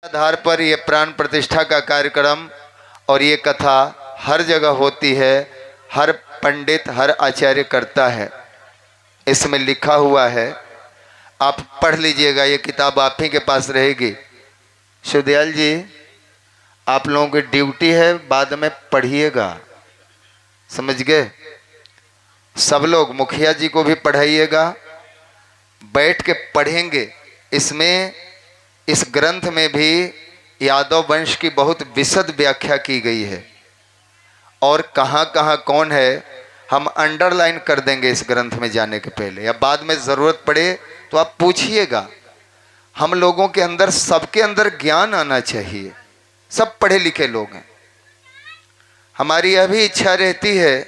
आधार पर ये प्राण प्रतिष्ठा का कार्यक्रम और ये कथा हर जगह होती है, हर पंडित हर आचार्य करता है। इसमें लिखा हुआ है, आप पढ़ लीजिएगा, ये किताब आप ही के पास रहेगी। शिवदयाल जी, आप लोगों की ड्यूटी है, बाद में पढ़िएगा, समझ गए? सब लोग, मुखिया जी को भी पढ़ाइएगा, बैठ के पढ़ेंगे। इसमें इस ग्रंथ में भी यादव वंश की बहुत विशद व्याख्या की गई है और कहाँ कहाँ कौन है हम अंडरलाइन कर देंगे इस ग्रंथ में जाने के पहले, या बाद में ज़रूरत पड़े तो आप पूछिएगा। हम लोगों के अंदर, सबके अंदर ज्ञान आना चाहिए, सब पढ़े लिखे लोग हैं। हमारी यह भी इच्छा रहती है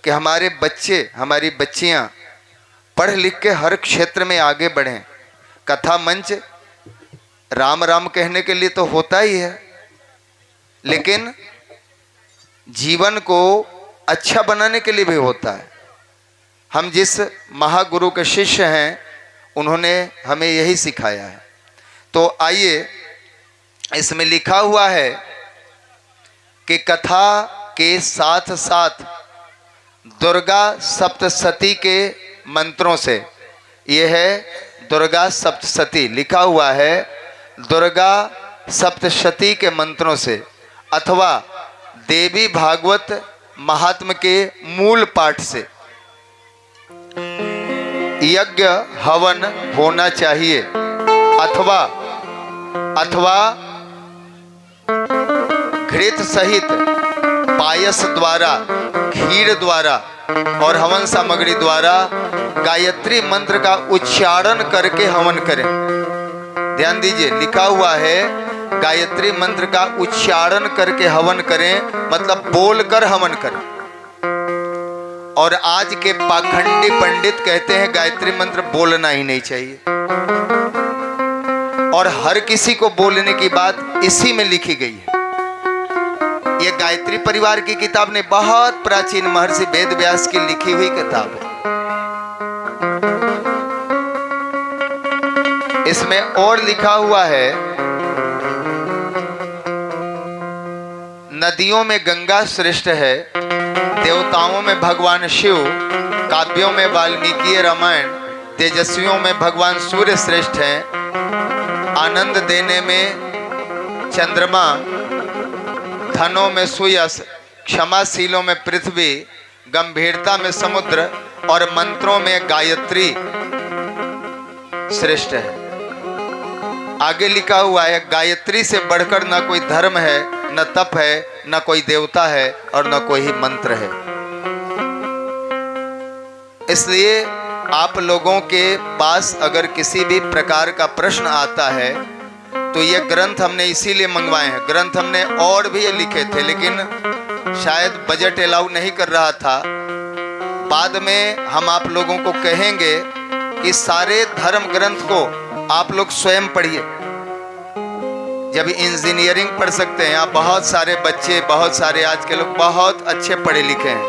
कि हमारे बच्चे, हमारी बच्चियां पढ़ लिख के हर क्षेत्र में आगे बढ़ें। कथा मंच राम राम कहने के लिए तो होता ही है, लेकिन जीवन को अच्छा बनाने के लिए भी होता है। हम जिस महागुरु के शिष्य हैं, उन्होंने हमें यही सिखाया है। तो आइए, इसमें लिखा हुआ है कि कथा के साथ साथ दुर्गा सप्तशती के मंत्रों से, यह है दुर्गा सप्तशती, लिखा हुआ है दुर्गा सप्तशती के मंत्रों से, अथवा देवी भागवत महात्म के मूल पाठ से यज्ञ हवन होना चाहिए, अथवा घृत सहित पायस द्वारा, खीर द्वारा और हवन सामग्री द्वारा गायत्री मंत्र का उच्चारण करके हवन करें। ध्यान दीजिए, लिखा हुआ है गायत्री मंत्र का उच्चारण करके हवन करें, मतलब बोलकर हवन करें। और आज के पाखंडी पंडित कहते हैं गायत्री मंत्र बोलना ही नहीं चाहिए, और हर किसी को बोलने की बात इसी में लिखी गई है। यह गायत्री परिवार की किताब ने, बहुत प्राचीन महर्षि वेद व्यास की लिखी हुई किताब है। इसमें और लिखा हुआ है, नदियों में गंगा श्रेष्ठ है, देवताओं में भगवान शिव, काव्यों में वाल्मीकि रामायण, तेजस्वियों में भगवान सूर्य श्रेष्ठ हैं, आनंद देने में चंद्रमा, धनों में सुयश, क्षमाशीलों में पृथ्वी, गंभीरता में समुद्र और मंत्रों में गायत्री श्रेष्ठ है। आगे लिखा हुआ है, गायत्री से बढ़कर न कोई धर्म है, न तप है, न कोई देवता है और न कोई ही मंत्र है। इसलिए आप लोगों के पास अगर किसी भी प्रकार का प्रश्न आता है तो ये ग्रंथ हमने इसीलिए मंगवाए हैं। ग्रंथ हमने और भी ये लिखे थे, लेकिन शायद बजट अलाउ नहीं कर रहा था। बाद में हम आप लोगों को कहेंगे कि सारे धर्म ग्रंथ को आप लोग स्वयं पढ़िए। जब इंजीनियरिंग पढ़ सकते हैं, यहाँ बहुत सारे बच्चे, बहुत सारे आज के लोग बहुत अच्छे पढ़े लिखे हैं।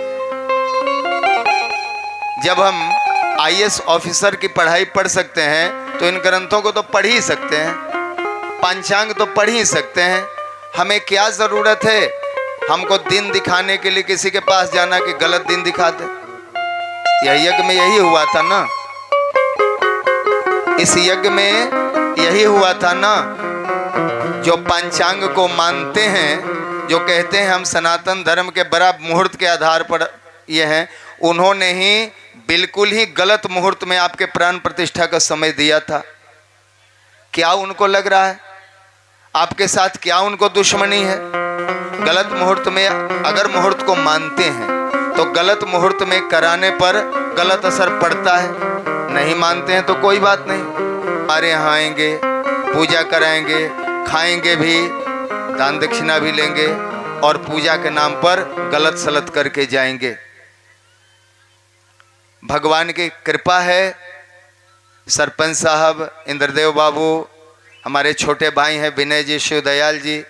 जब हम आईएएस ऑफिसर की पढ़ाई पढ़ सकते हैं तो इन ग्रंथों को तो पढ़ ही सकते हैं, पंचांग तो पढ़ ही सकते हैं। हमें क्या जरूरत है हमको दिन दिखाने के लिए किसी के पास जाना कि गलत दिन दिखाते? यह यज्ञ में यही हुआ था ना, इस यज्ञ में यही हुआ था ना। जो पंचांग को मानते हैं, जो कहते हैं हम सनातन धर्म के बड़ा मुहूर्त के आधार पर ये हैं, उन्होंने ही बिल्कुल ही गलत मुहूर्त में आपके प्राण प्रतिष्ठा का समय दिया था। क्या उनको लग रहा है आपके साथ, क्या उनको दुश्मनी है? गलत मुहूर्त में, अगर मुहूर्त को मानते हैं तो गलत मुहूर्त में कराने पर गलत असर पड़ता है। नहीं मानते हैं तो कोई बात नहीं, हमारे यहाँ आएंगे, पूजा कराएंगे, खाएंगे भी, दान दक्षिणा भी लेंगे और पूजा के नाम पर गलत सलत करके जाएंगे। भगवान की कृपा है, सरपंच साहब, इंद्रदेव बाबू, हमारे छोटे भाई हैं विनय जी, शिवदयाल जी,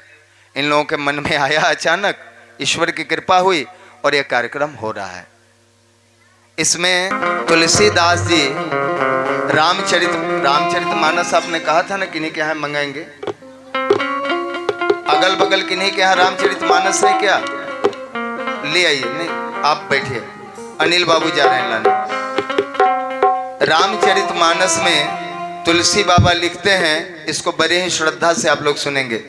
इन लोगों के मन में आया अचानक, ईश्वर की कृपा हुई और यह कार्यक्रम हो रहा है। इसमें तुलसीदास जी रामचरितमानस आपने कहा था ना, किन्हीं के यहाँ मंगाएंगे, अगल बगल किन्हीं के यहाँ रामचरितमानस है क्या? ले आइए। नहीं, आप बैठिए, अनिल बाबू जा रहे हैं लाने। रामचरितमानस में तुलसी बाबा लिखते हैं, इसको बड़े ही श्रद्धा से आप लोग सुनेंगे।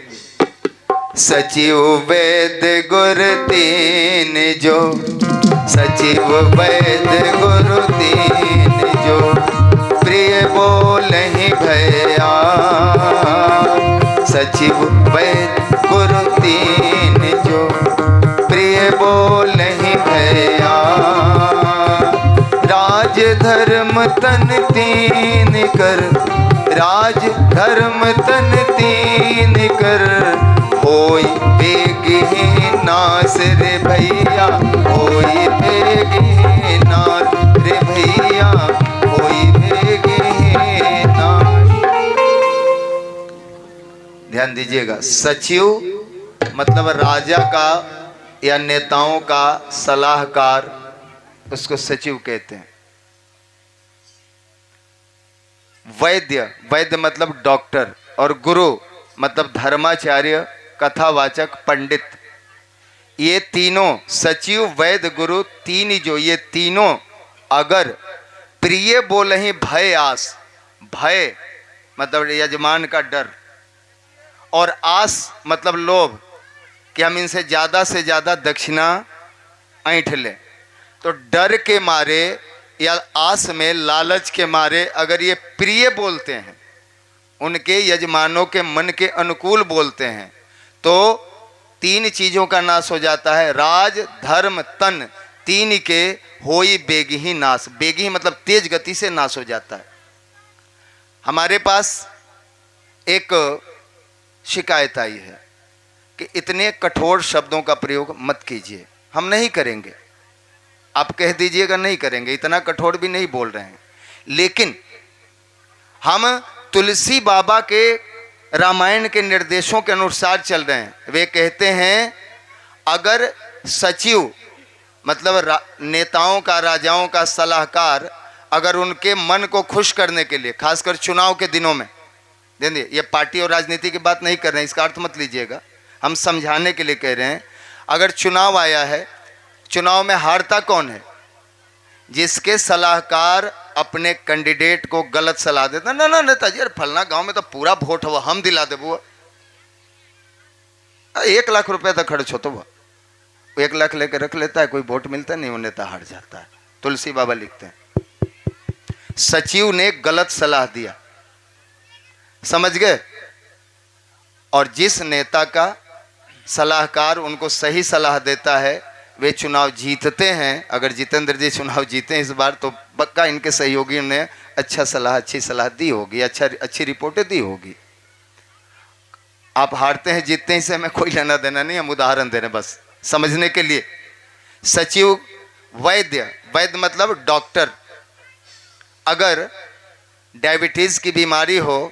सचिव वेद गुर तीन जो, सचिव वेद गुरु तीन जो, प्रिय बोलहि भया। सचिव वेद गुरु तीन जो, प्रिय बोलहि भया। राज धर्म तन तीन कर, राज धर्म तन तीन कर, होई बेगी नास रे भैया, होई बेगी नास रे भैया, होई बेगी नास। ध्यान दीजिएगा, सचिव मतलब राजा का या नेताओं का सलाहकार, उसको सचिव कहते हैं। वैद्य, वैद्य मतलब डॉक्टर, और गुरु मतलब धर्माचार्य, कथावाचक, पंडित। ये तीनों सचिव वैद्य गुरु तीन ही जो, ये तीनों अगर प्रिय बोलहि भय आस, भय मतलब यजमान का डर, और आस मतलब लोभ कि हम इनसे ज़्यादा से ज़्यादा दक्षिणा ऐंठ लें, तो डर के मारे या आस में लालच के मारे अगर ये प्रिय बोलते हैं, उनके यजमानों के मन के अनुकूल बोलते हैं, तो तीन चीज़ों का नाश हो जाता है। राज धर्म तन तीन के होई बेगी नाश। बेगी मतलब तेज गति से नाश हो जाता है। हमारे पास एक शिकायत आई है कि इतने कठोर शब्दों का प्रयोग मत कीजिए। हम नहीं करेंगे, आप कह दीजिएगा नहीं करेंगे, इतना कठोर भी नहीं बोल रहे हैं, लेकिन हम तुलसी बाबा के रामायण के निर्देशों के अनुसार चल रहे हैं। वे कहते हैं अगर सचिव मतलब नेताओं का, राजाओं का सलाहकार, अगर उनके मन को खुश करने के लिए, खासकर चुनाव के दिनों में, देखिए ये पार्टी और राजनीति की बात नहीं कर रहे हैं, इसका अर्थ मत लीजिएगा, हम समझाने के लिए कह रहे हैं। अगर चुनाव आया है, चुनाव में हारता कौन है? जिसके सलाहकार अपने कैंडिडेट को गलत सलाह देता। ना ना नेताजी, अरे फलना गांव में तो पूरा वोट हुआ, हम दिला दे बुआ, 1 लाख रुपए तक खर्च हो, तो वह 1 लाख लेकर रख लेता है, कोई वोट मिलता नहीं, वो नेता हार जाता है। तुलसी बाबा लिखते हैं सचिव ने गलत सलाह दिया, समझ गए, और जिस नेता का सलाहकार उनको सही सलाह देता है वे चुनाव जीतते हैं। अगर जितेंद्र जी चुनाव जीते इस बार, तो पक्का इनके सहयोगियों ने अच्छी सलाह दी होगी, अच्छी रिपोर्टें दी होगी। आप हारते हैं जीतते हैं, इससे हमें कोई लेना देना नहीं, हम उदाहरण दे रहे हैं बस समझने के लिए। सचिव वैद्य, वैद्य मतलब डॉक्टर। अगर डायबिटीज़ की बीमारी हो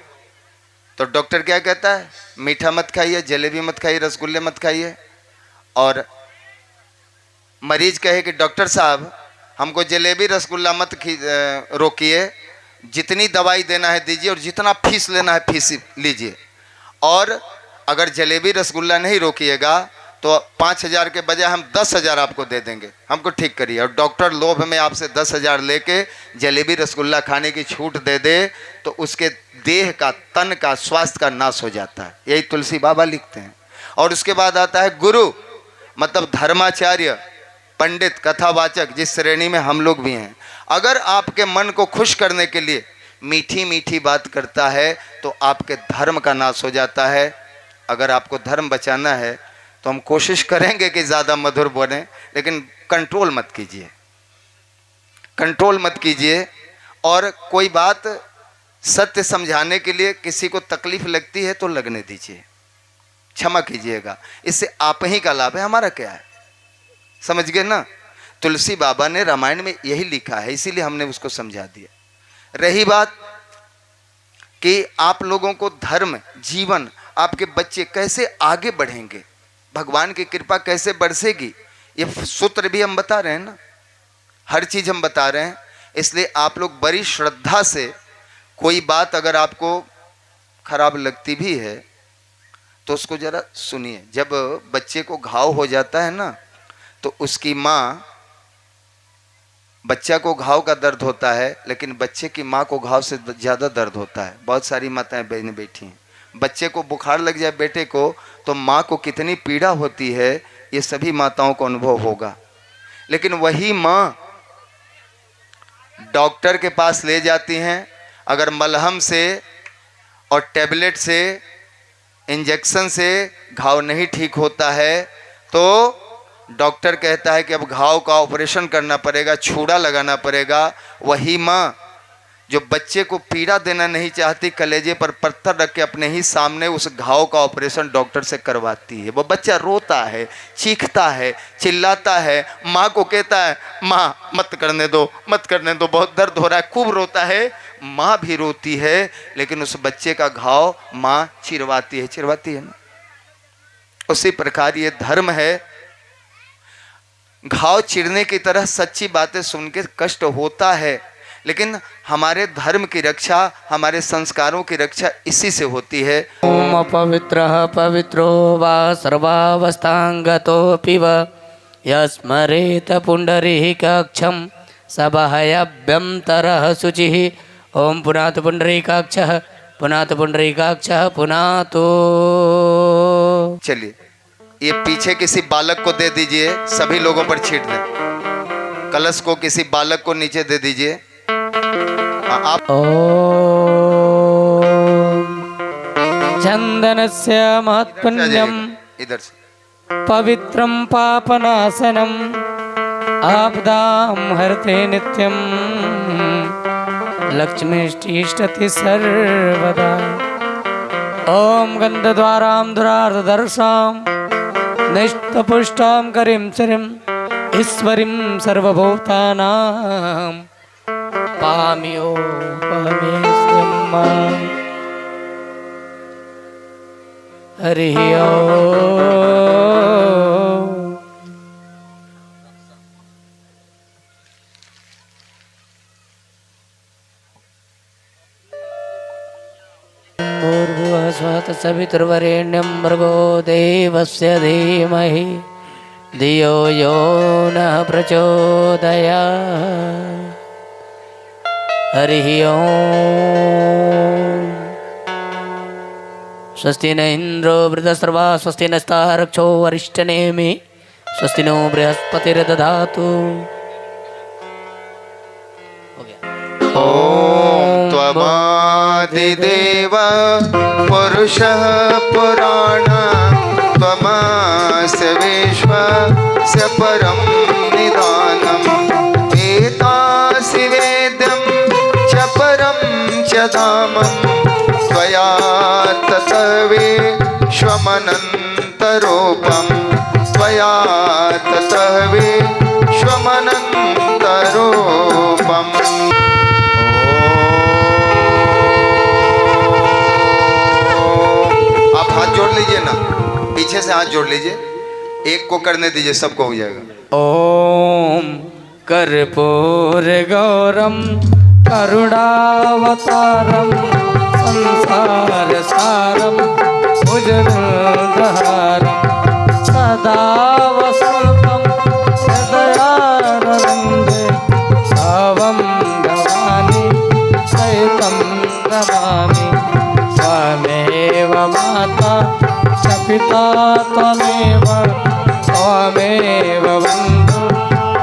तो डॉक्टर क्या कहता है? मीठा मत खाइए, जलेबी मत खाइए, रसगुल्ले मत खाइए। और मरीज कहे कि डॉक्टर साहब हमको जलेबी रसगुल्ला मत रोकिए, जितनी दवाई देना है दीजिए और जितना फीस लेना है फीस लीजिए। और अगर जलेबी रसगुल्ला नहीं रोकिएगा तो 5,000 के बजाय हम 10,000 आपको दे देंगे, हमको ठीक करिए। और डॉक्टर लोभ में आपसे 10,000 लेके जलेबी रसगुल्ला खाने की छूट दे दे तो उसके देह का, तन का, स्वास्थ्य का नाश हो जाता है। यही तुलसी बाबा लिखते हैं। और उसके बाद आता है गुरु, मतलब धर्माचार्य, पंडित, कथावाचक, जिस श्रेणी में हम लोग भी हैं। अगर आपके मन को खुश करने के लिए मीठी मीठी बात करता है तो आपके धर्म का नाश हो जाता है। अगर आपको धर्म बचाना है तो हम कोशिश करेंगे कि ज़्यादा मधुर बोलें, लेकिन कंट्रोल मत कीजिए, कंट्रोल मत कीजिए। और कोई बात सत्य समझाने के लिए किसी को तकलीफ लगती है तो लगने दीजिए, क्षमा कीजिएगा, इससे आप ही का लाभ है, हमारा क्या है, समझ गए ना। तुलसी बाबा ने रामायण में यही लिखा है, इसीलिए हमने उसको समझा दिया। रही बात कि आप लोगों को धर्म, जीवन, आपके बच्चे कैसे आगे बढ़ेंगे, भगवान की कृपा कैसे बरसेगी, ये सूत्र भी हम बता रहे हैं ना, हर चीज़ हम बता रहे हैं। इसलिए आप लोग बड़ी श्रद्धा से, कोई बात अगर आपको खराब लगती भी है तो उसको जरा सुनिए। जब बच्चे को घाव हो जाता है ना, तो उसकी माँ, बच्चा को घाव का दर्द होता है लेकिन बच्चे की माँ को घाव से ज़्यादा दर्द होता है। बहुत सारी माताएं बहनें बैठी हैं, बच्चे को बुखार लग जाए बेटे को, तो माँ को कितनी पीड़ा होती है ये सभी माताओं को अनुभव होगा। लेकिन वही माँ डॉक्टर के पास ले जाती हैं, अगर मलहम से और टैबलेट से, इंजेक्शन से घाव नहीं ठीक होता है तो डॉक्टर कहता है कि अब घाव का ऑपरेशन करना पड़ेगा, छूड़ा लगाना पड़ेगा। वही माँ जो बच्चे को पीड़ा देना नहीं चाहती, कलेजे पर पत्थर रख के अपने ही सामने उस घाव का ऑपरेशन डॉक्टर से करवाती है। वो बच्चा रोता है, चीखता है, चिल्लाता है, माँ को कहता है माँ मत करने दो, मत करने दो, बहुत दर्द हो रहा है, खूब रोता है। माँ भी रोती है लेकिन उस बच्चे का घाव माँ चिरवाती है ना। उसी प्रकार ये धर्म है, घाव चिरने की तरह सच्ची बातें सुन के कष्ट होता है, लेकिन हमारे धर्म की रक्षा, हमारे संस्कारों की रक्षा इसी से होती है। ओम अपवित्रः पवित्रो वा सर्वावस्थांगतोऽपि वा यस्मरेत पुण्डरीकाक्षं सभायाभ्यन्तरः शुचिः। ओम पुनातु पुण्डरीकाक्षः पुनातु पुण्डरीकाक्षः पुनातु। चलिए ये पीछे किसी बालक को दे दीजिए, सभी लोगों पर छीट दें। कलश को किसी बालक को नीचे दे दीजिए। आप चंदनस्य महत्पुण्यम् इधर से पवित्रं पापनाशनम् आपदां हरते नित्यं लक्ष्मीष्टिष्ठति सर्वदा। ओम गंधद्वारां दुरार्धदर्शां निष्टपुष्टां करीं श्रीं ईश्वरीं सर्वभूतानां पाम्यो परमेश्वरं। हरि ओम। भूर्भुवः स्वः तत्सवितुर्वरेण्यं भर्गो देवस्य धीमहि धियो यो नः प्रचोदयात्। हरिः ओम। स्वस्ति न इंद्रो वृद्धस्रवा स्वस्ति नस्ताः रक्षो वरिष्ठनेमि स्वस्ति नो बृहस्पतिर्दधातु। ओम त्वमादिदेव पुरुषः पुराण त्वमस्य विश्वस्य परं निधानम् एतासि वेद्यं च परं च धामं त्वया ततः विश्वमनन्तरूपं त्वया ततः विश्वमनन्तरूपम्। आप हाथ जोड़ लीजिए ना, पीछे से हाथ जोड़ लीजिए, एक को करने दीजिए, सबको हो जाएगा। ओम कर्पूर गौरम करुणावतारम संसार सारम भुजगधारम सदा वसंतम हृदयारविंदे भावं भवानी सहितं नमामि। त्वमेव माता च पिता त्वमेव त्वमेव बन्धु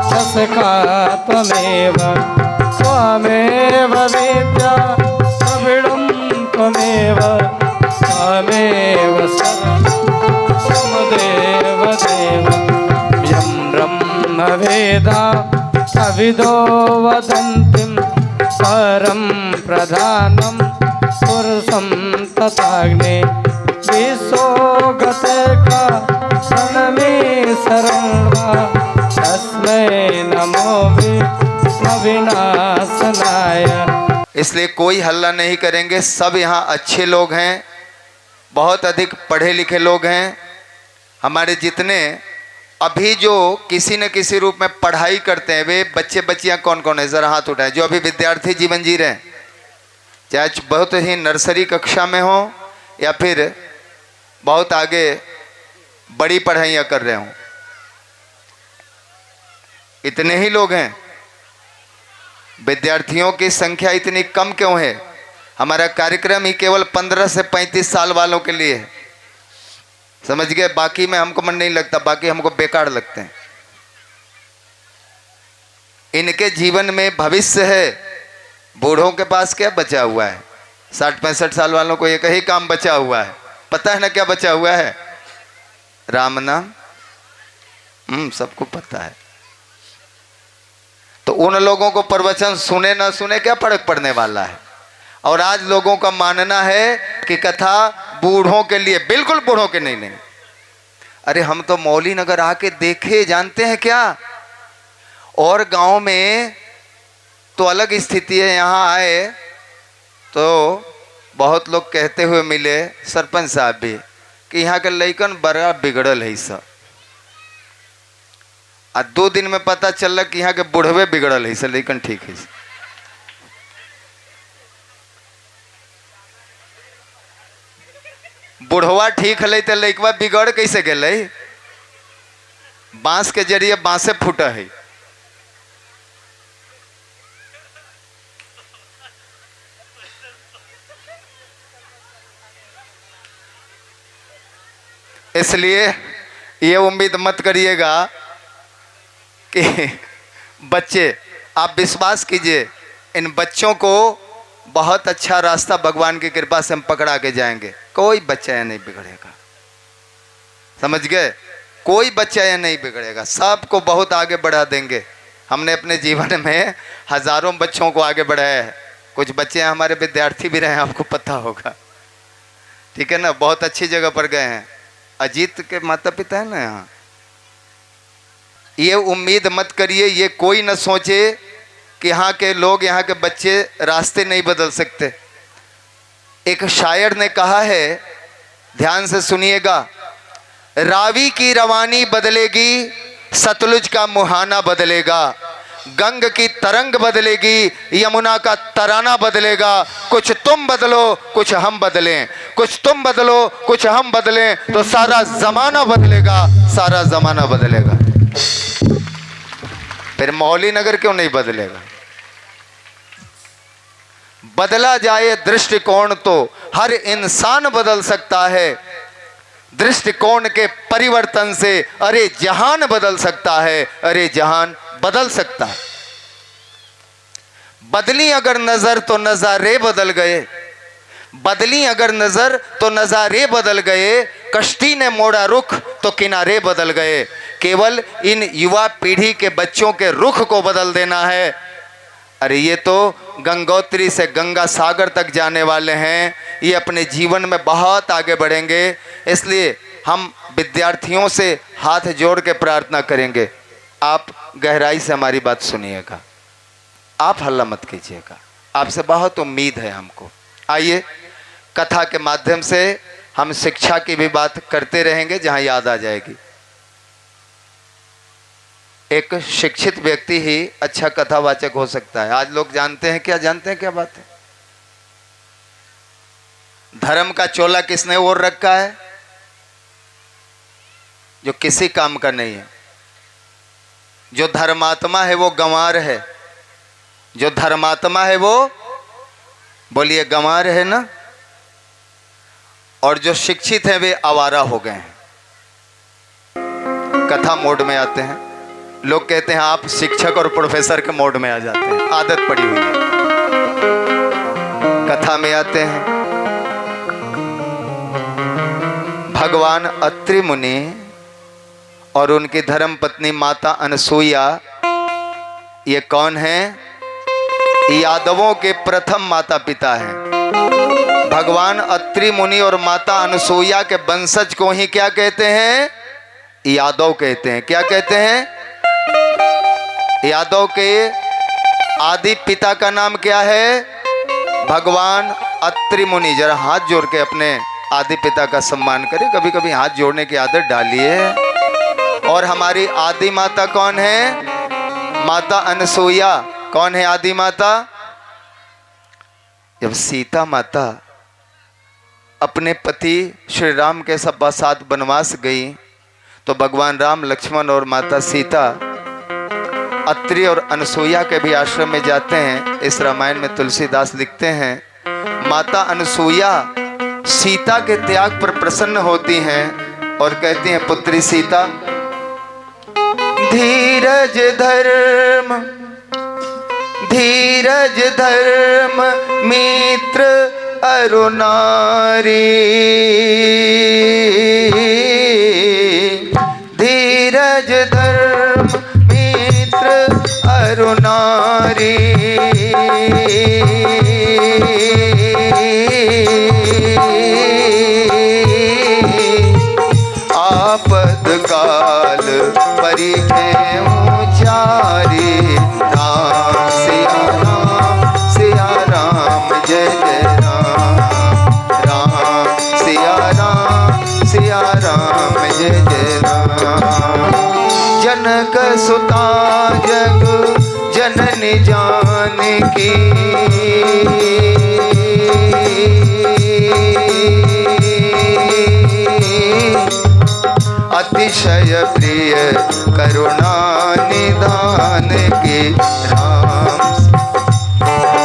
च सखा त्वमेव त्वमेव विद्या द्रविडं त्वमेव त्वमेव सर्वदेव देव यं ब्रह्म वेदा सविदो वदन्तिं परं प्रधानं पुरुषं तथाग्ने विश्वोगते का प्रणमे शरणा तस्मै नमो विनाशनाय। इसलिए कोई हल्ला नहीं करेंगे, सब यहाँ अच्छे लोग हैं, बहुत अधिक पढ़े लिखे लोग हैं। हमारे जितने अभी जो किसी न किसी रूप में पढ़ाई करते हैं, वे बच्चे बच्चियाँ कौन कौन है, ज़रा हाथ उठाएं। जो अभी विद्यार्थी जीवन जी रहे हैं, चाहे बहुत ही नर्सरी कक्षा में हो या फिर बहुत आगे बड़ी पढ़ाइयाँ कर रहे हों। इतने ही लोग हैं, विद्यार्थियों की संख्या इतनी कम क्यों है? हमारा कार्यक्रम ही केवल 15 से 35 साल वालों के लिए है, समझ गए? बाकी में हमको मन नहीं लगता, बाकी हमको बेकार लगते हैं। इनके जीवन में भविष्य है। बूढ़ों के पास क्या बचा हुआ है? 60-65 साल वालों को एक ही काम बचा हुआ है, पता है ना क्या बचा हुआ है? राम नाम। सबको पता है। तो उन लोगों को प्रवचन सुने ना सुने क्या फर्क पड़ने वाला है? और आज लोगों का मानना है कि कथा बूढ़ों के लिए, बिल्कुल बूढ़ों के नहीं। अरे हम तो मौली नगर आके देखे, जानते हैं क्या? और गांव में तो अलग स्थिति है, यहाँ आए तो बहुत लोग कहते हुए मिले, सरपंच साहब भी, कि यहाँ के लइकन बड़ा बिगड़ल है सब। आ 2 दिन में पता चल कि यहाँ के बुढ़वे बिगड़ल है, लेकिन ठीक है। बुढ़वा ठीक है तो लइकवा बिगड़ कैसे गए? बांस के जरिए बांसे फूटा है। इसलिए ये उम्मीद मत करिएगा कि बच्चे, आप विश्वास कीजिए, इन बच्चों को बहुत अच्छा रास्ता भगवान की कृपा से हम पकड़ा के जाएंगे। कोई बच्चा यह नहीं बिगड़ेगा, समझ गए? कोई बच्चा यह नहीं बिगड़ेगा, सबको बहुत आगे बढ़ा देंगे। हमने अपने जीवन में हजारों बच्चों को आगे बढ़ाया है। कुछ बच्चे हमारे विद्यार्थी भी रहे हैं, आपको पता होगा, ठीक है ना? बहुत अच्छी जगह पर गए हैं। अजीत के माता पिता है ना यहाँ। ये उम्मीद मत करिए, ये कोई न सोचे कि यहाँ के लोग, यहाँ के बच्चे रास्ते नहीं बदल सकते। एक शायर ने कहा है, ध्यान से सुनिएगा, रावी की रवानी बदलेगी, सतलुज का मुहाना बदलेगा, गंग की तरंग बदलेगी, यमुना का तराना बदलेगा। कुछ तुम बदलो कुछ हम बदलें, कुछ तुम बदलो कुछ हम बदलें, तो सारा जमाना बदलेगा, सारा जमाना बदलेगा। फिर मौली नगर क्यों नहीं बदलेगा? बदला जाए दृष्टिकोण तो हर इंसान बदल सकता है। दृष्टिकोण के परिवर्तन से अरे जहान बदल सकता है, अरे जहान बदल सकता है। बदली अगर नजर तो नजारे बदल गए, बदली अगर नजर तो नजारे बदल गए, कश्ती ने मोड़ा रुख तो किनारे बदल गए। केवल इन युवा पीढ़ी के बच्चों के रुख को बदल देना है। अरे ये तो गंगोत्री से गंगा सागर तक जाने वाले हैं, ये अपने जीवन में बहुत आगे बढ़ेंगे। इसलिए हम विद्यार्थियों से हाथ जोड़ के प्रार्थना करेंगे, आप गहराई से हमारी बात सुनिएगा, आप हल्ला मत कीजिएगा, आपसे बहुत उम्मीद है हमको। आइए कथा के माध्यम से हम शिक्षा की भी बात करते रहेंगे, जहां याद आ जाएगी। एक शिक्षित व्यक्ति ही अच्छा कथावाचक हो सकता है। आज लोग जानते हैं क्या, जानते हैं क्या बात है? धर्म का चोला किसने ओढ़ रखा है? जो किसी काम का नहीं है। जो धर्मात्मा है वो गंवार है, जो धर्मात्मा है वो, बोलिए, गंवार है ना। और जो शिक्षित है वे आवारा हो गए हैं। कथा मोड में आते हैं, लोग कहते हैं आप शिक्षक और प्रोफेसर के मोड में आ जाते हैं, आदत पड़ी हुई है। कथा में आते हैं। भगवान अत्रि मुनि और उनकी धर्म पत्नी माता अनसुईया, ये कौन है? यादवों के प्रथम माता पिता हैं। भगवान अत्रि मुनि और माता अनसुईया के वंशज को ही क्या कहते हैं? यादव कहते हैं। क्या कहते हैं? यादव के आदि पिता का नाम क्या है? भगवान अत्रि मुनि। जरा हाथ जोड़ के अपने आदि पिता का सम्मान करें, कभी कभी हाथ जोड़ने की आदत डालिए। और हमारी आदि माता कौन है? माता अनसुईया। कौन है आदि माता? जब सीता माता अपने पति श्री राम के साथ वनवास गई तो भगवान राम, लक्ष्मण और माता सीता अत्रि और अनसुईया के भी आश्रम में जाते हैं। इस रामायण में तुलसीदास लिखते हैं, माता अनसुईया सीता के त्याग पर प्रसन्न होती हैं और कहती हैं, पुत्री सीता धीरज धर्म मित्र अरु नारी, धीरज धर्म मित्र अरु नारी, आपद काल परिखे उचारी, राम सिया राम जय जय राम, राम सिया राम जय जय राम। जनक सुता जग जननी जानकी, अतिशय प्रिय करुणा निधान की, राम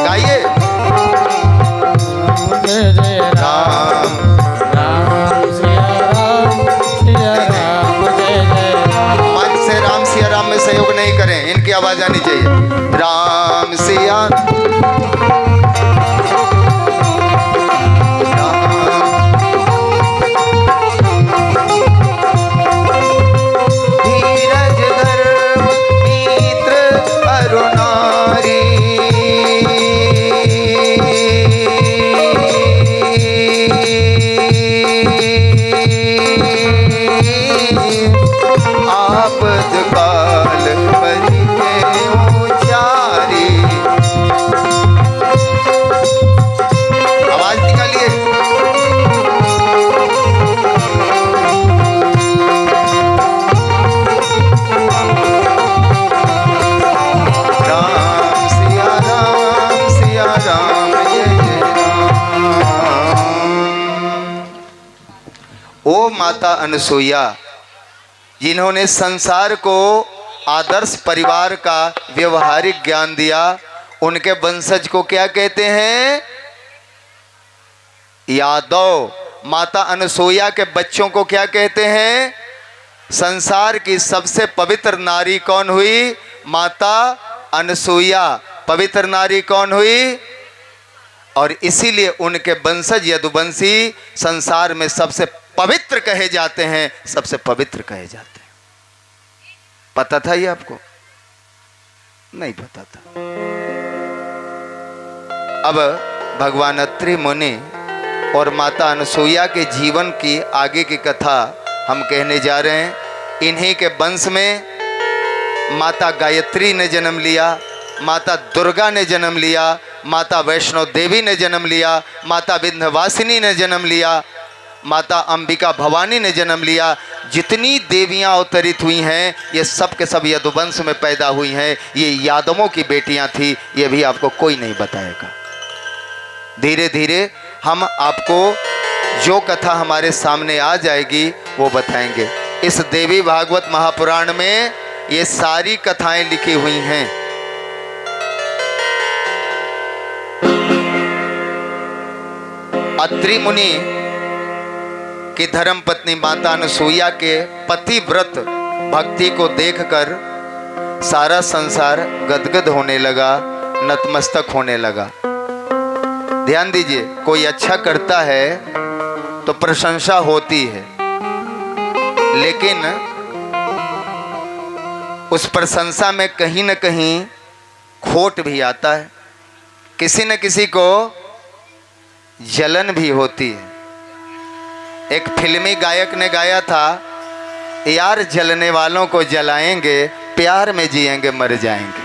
गाइए राम मन से राम सिया राम में सहयोग नहीं करें, इनकी आवाज आनी चाहिए। राम सिया माता अनसुईया जिन्होंने संसार को आदर्श परिवार का व्यवहारिक ज्ञान दिया, उनके वंशज को क्या कहते हैं? यादव। माता अनसुईया के बच्चों को क्या कहते हैं? संसार की सबसे पवित्र नारी कौन हुई? माता अनसुईया। पवित्र नारी कौन हुई? और इसीलिए उनके वंशज यदुवंशी संसार में सबसे पवित्र कहे जाते हैं, सबसे पवित्र कहे जाते हैं। पता था ये आपको? नहीं पता था। अब भगवान अत्रि मुनि और माता अनसुईया के जीवन की आगे की कथा हम कहने जा रहे हैं। इन्हीं के वंश में माता गायत्री ने जन्म लिया, माता दुर्गा ने जन्म लिया, माता वैष्णो देवी ने जन्म लिया, माता विंध्यवासिनी ने जन्म लिया, माता अंबिका भवानी ने जन्म लिया। जितनी देवियां अवतरित हुई हैं ये सब के सब यदुवंश में पैदा हुई हैं। ये यादवों की बेटियां थी, ये भी आपको कोई नहीं बताएगा। धीरे धीरे हम आपको जो कथा हमारे सामने आ जाएगी वो बताएंगे। इस देवी भागवत महापुराण में ये सारी कथाएं लिखी हुई हैं। अत्रि मुनि की धर्म पत्नी माता अनसुईया के पतिव्रत भक्ति को देखकर सारा संसार गदगद होने लगा, नतमस्तक होने लगा। ध्यान दीजिए, कोई अच्छा करता है तो प्रशंसा होती है, लेकिन उस प्रशंसा में कहीं न कहीं खोट भी आता है। किसी न किसी को जलन भी होती है। एक फिल्मी गायक ने गाया था, यार जलने वालों को जलाएंगे, प्यार में जिएंगे मर जाएंगे।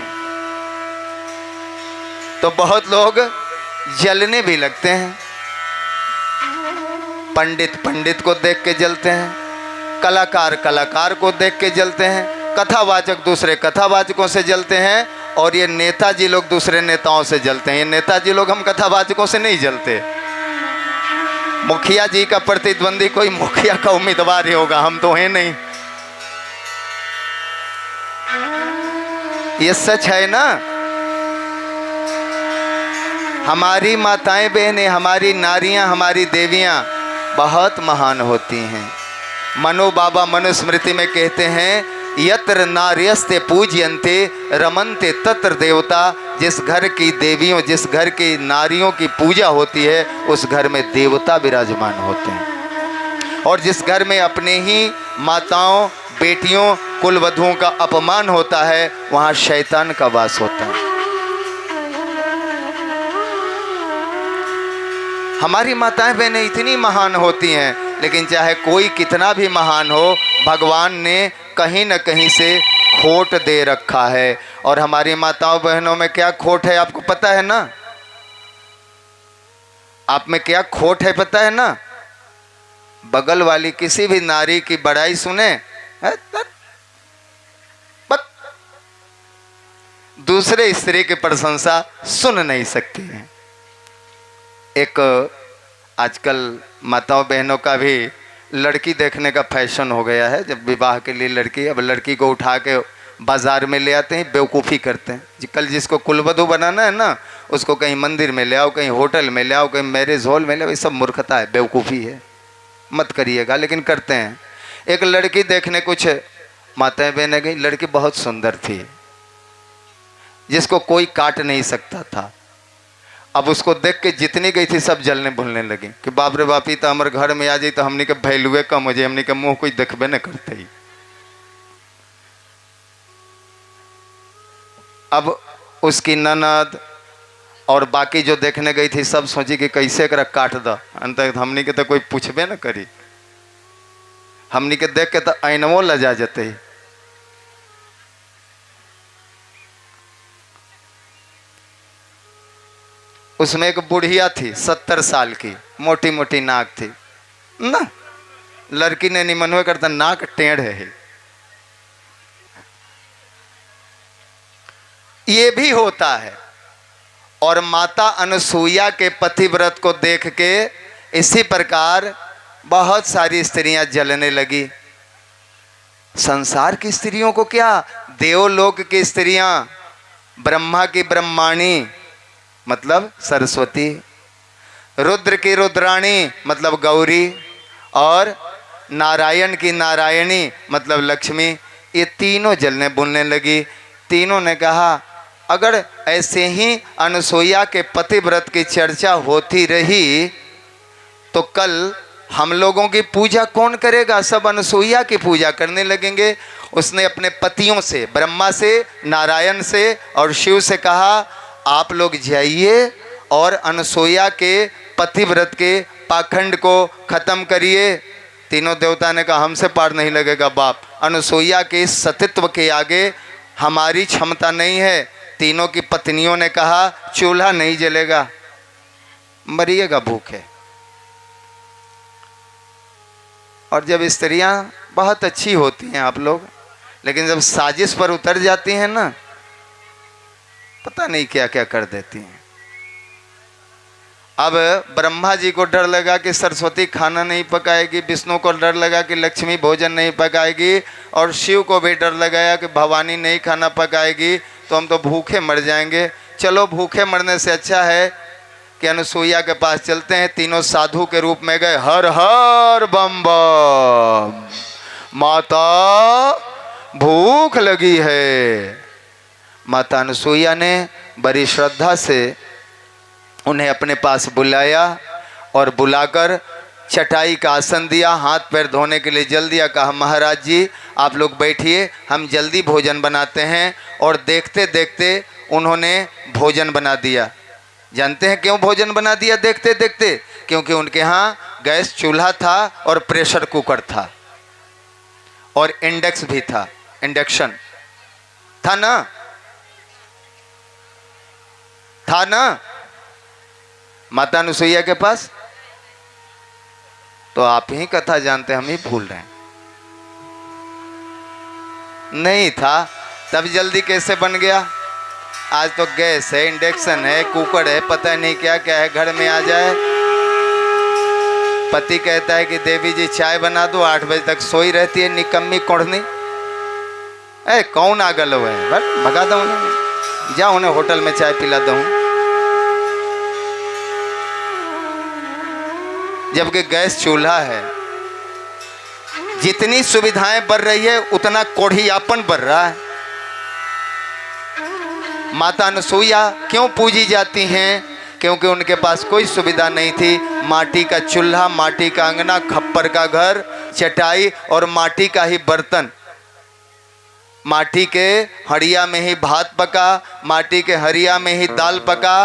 तो बहुत लोग जलने भी लगते हैं। पंडित पंडित को देख के जलते हैं, कलाकार कलाकार को देख के जलते हैं, कथावाचक दूसरे कथावाचकों से जलते हैं, और ये नेताजी लोग दूसरे नेताओं से जलते हैं। ये नेताजी लोग हम कथावाचकों से नहीं जलते। मुखिया जी का प्रतिद्वंदी कोई मुखिया का उम्मीदवार ही होगा, हम तो हैं नहीं। ये सच है ना। हमारी माताएं बहनें, हमारी नारियां, हमारी देवियां बहुत महान होती हैं। मनु बाबा मनुस्मृति में कहते हैं, यत्र नार्यस्ते पूज्यन्ते रमन्ते तत्र देवता। जिस घर की देवियों, जिस घर की नारियों की पूजा होती है, उस घर में देवता विराजमान होते हैं। और जिस घर में अपने ही माताओं, बेटियों, कुलवधुओं का अपमान होता है, वहाँ शैतान का वास होता है। हमारी माताएं बहनें इतनी महान होती हैं, लेकिन चाहे कोई कितना भी महान हो, भगवान ने कहीं न कहीं से खोट दे रखा है। और हमारी माताओं बहनों में क्या खोट है आपको पता है ना? आप में क्या खोट है पता है ना? बगल वाली किसी भी नारी की बड़ाई सुने, दूसरे स्त्री की प्रशंसा सुन नहीं सकती हैं। एक आजकल माताओं बहनों का भी लड़की देखने का फैशन हो गया है। जब विवाह के लिए लड़की, अब लड़की को उठा के बाज़ार में ले आते हैं, बेवकूफ़ी करते हैं। कल जिसको कुलवधू बनाना है ना, उसको कहीं मंदिर में ले आओ, कहीं होटल में ले आओ, कहीं मैरिज हॉल में ले आओ। ये सब मूर्खता है, बेवकूफ़ी है, मत करिएगा, लेकिन करते हैं। एक लड़की देखने कुछ माताएं बहनें गई, लड़की बहुत सुंदर थी, जिसको कोई काट नहीं सकता था। अब उसको देख के जितनी गई थी सब जलने भूलने लगी कि बाप रे बाप, ही तो हमारे घर में आ जाए तो हमने के वैल्यूए कम हो जाए, हमने के मुँह कोई देखबे न करते ही। अब उसकी ननद और बाकी जो देखने गई थी सब सोची कि कैसे कर काट द, अंत हमने के तो कोई पूछबे न करी। हमने के देख के तो ऐनवो लजा जाते ही। उसमें एक बुढ़िया थी 70 साल की, मोटी मोटी नाक थी ना। लड़की ने निमनवे करता, नाक टेढ़ है। ये भी होता है। और माता अनसुईया के पतिव्रत को देख के इसी प्रकार बहुत सारी स्त्रियां जलने लगी। संसार की स्त्रियों को क्या, देवलोक की स्त्रियां, ब्रह्मा की ब्रह्माणी मतलब सरस्वती, रुद्र की रुद्राणी मतलब गौरी, और नारायण की नारायणी मतलब लक्ष्मी, ये तीनों जलने भूलने लगी। तीनों ने कहा, अगर ऐसे ही अनसुईया के पतिव्रत की चर्चा होती रही तो कल हम लोगों की पूजा कौन करेगा? सब अनसुईया की पूजा करने लगेंगे। उसने अपने पतियों से, ब्रह्मा से, नारायण से और शिव से कहा, आप लोग जाइए और अनसुईया के पतिव्रत के पाखंड को खत्म करिए। तीनों देवता ने कहा, हमसे पार नहीं लगेगा बाप, अनसुईया के सतीत्व के आगे हमारी क्षमता नहीं है। तीनों की पत्नियों ने कहा, चूल्हा नहीं जलेगा, मरिएगा भूखे। और जब स्त्रियां बहुत अच्छी होती हैं आप लोग, लेकिन जब साजिश पर उतर जाती हैं ना, पता नहीं क्या क्या कर देती हैं। अब ब्रह्मा जी को डर लगा कि सरस्वती खाना नहीं पकाएगी, विष्णु को डर लगा कि लक्ष्मी भोजन नहीं पकाएगी, और शिव को भी डर लगाया कि भवानी नहीं खाना पकाएगी, तो हम तो भूखे मर जाएंगे। चलो भूखे मरने से अच्छा है कि अनसुईया के पास चलते हैं। तीनों साधु के रूप में गए। हर हर बम बम, माता भूख लगी है। माता अनसुईया ने बड़ी श्रद्धा से उन्हें अपने पास बुलाया और बुलाकर चटाई का आसन दिया, हाथ पैर धोने के लिए जल दिया। कहा, महाराज जी आप लोग बैठिए, हम जल्दी भोजन बनाते हैं। और देखते देखते उन्होंने भोजन बना दिया। जानते हैं क्यों भोजन बना दिया देखते देखते? क्योंकि उनके यहाँ गैस चूल्हा था और प्रेशर कुकर था और इंडक्स भी था, इंडक्शन था ना, था ना माता अनसुईया के पास। तो आप ही कथा जानते, हम ही भूल रहे हैं। नहीं था तब जल्दी कैसे बन गया? आज तो गैस है, इंडक्शन है, कुकर है, पता नहीं क्या क्या है, घर में आ जाए। पति कहता है कि देवी जी चाय बना दो, 8 बजे तक सोई रहती है निकम्मी कोढ़नी। कौन आगल हुए है, बस भगा दो उन्हें, जाओ उन्हें होटल में चाय पिला दो। जबकि गैस चूल्हा है, जितनी सुविधाएं बढ़ रही है उतना कोढ़ियापन बढ़ रहा है। माता अनसुईया क्यों पूजी जाती हैं? क्योंकि उनके पास कोई सुविधा नहीं थी। माटी का चूल्हा, माटी का अंगना, खप्पर का घर, चटाई और माटी का ही बर्तन। माटी के हड़िया में ही भात पका, माटी के हड़िया में ही दाल पका,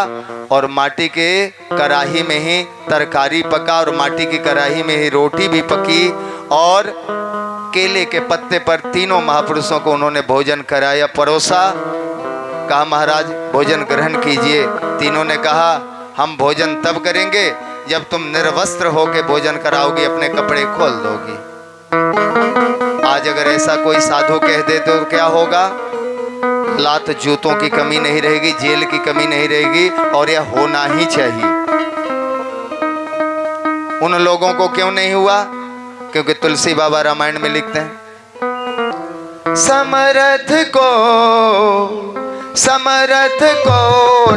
और माटी के कढ़ाई में ही तरकारी पका, और माटी की कढ़ाई में ही रोटी भी पकी। और केले के पत्ते पर तीनों महापुरुषों को उन्होंने भोजन कराया, परोसा। कहा महाराज भोजन ग्रहण कीजिए। तीनों ने कहा हम भोजन तब करेंगे जब तुम निर्वस्त्र होकर भोजन कराओगी, अपने कपड़े खोल दोगी। आज अगर ऐसा कोई साधु कह दे तो क्या होगा? लात जूतों की कमी नहीं रहेगी, जेल की कमी नहीं रहेगी, और यह होना ही चाहिए। उन लोगों को क्यों नहीं हुआ? क्योंकि तुलसी बाबा रामायण में लिखते हैं, समर्थ को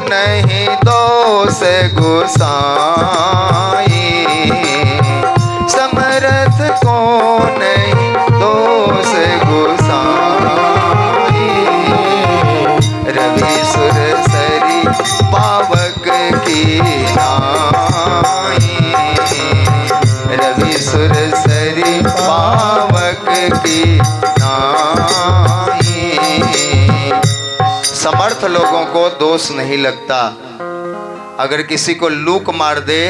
नहीं दोष गुसाई, समर्थ को नहीं दोष गुसाई। रवि सुर सरी पावक की नाई, रवि सुर सरी पावक की नाई। समर्थ लोगों को दोष नहीं लगता। अगर किसी को लूक मार दे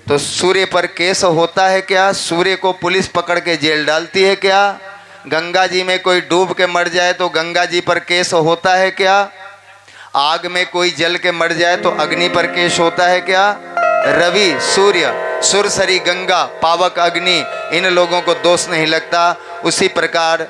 तो सूर्य पर केस होता है क्या? सूर्य को पुलिस पकड़ के जेल डालती है क्या? गंगा जी में कोई डूब के मर जाए तो गंगा जी पर केस होता है क्या? आग में कोई जल के मर जाए तो अग्नि पर केस होता है क्या? रवि, सूर्य, सुरसरी गंगा, पावक अग्नि, इन लोगों को दोष नहीं लगता। उसी प्रकार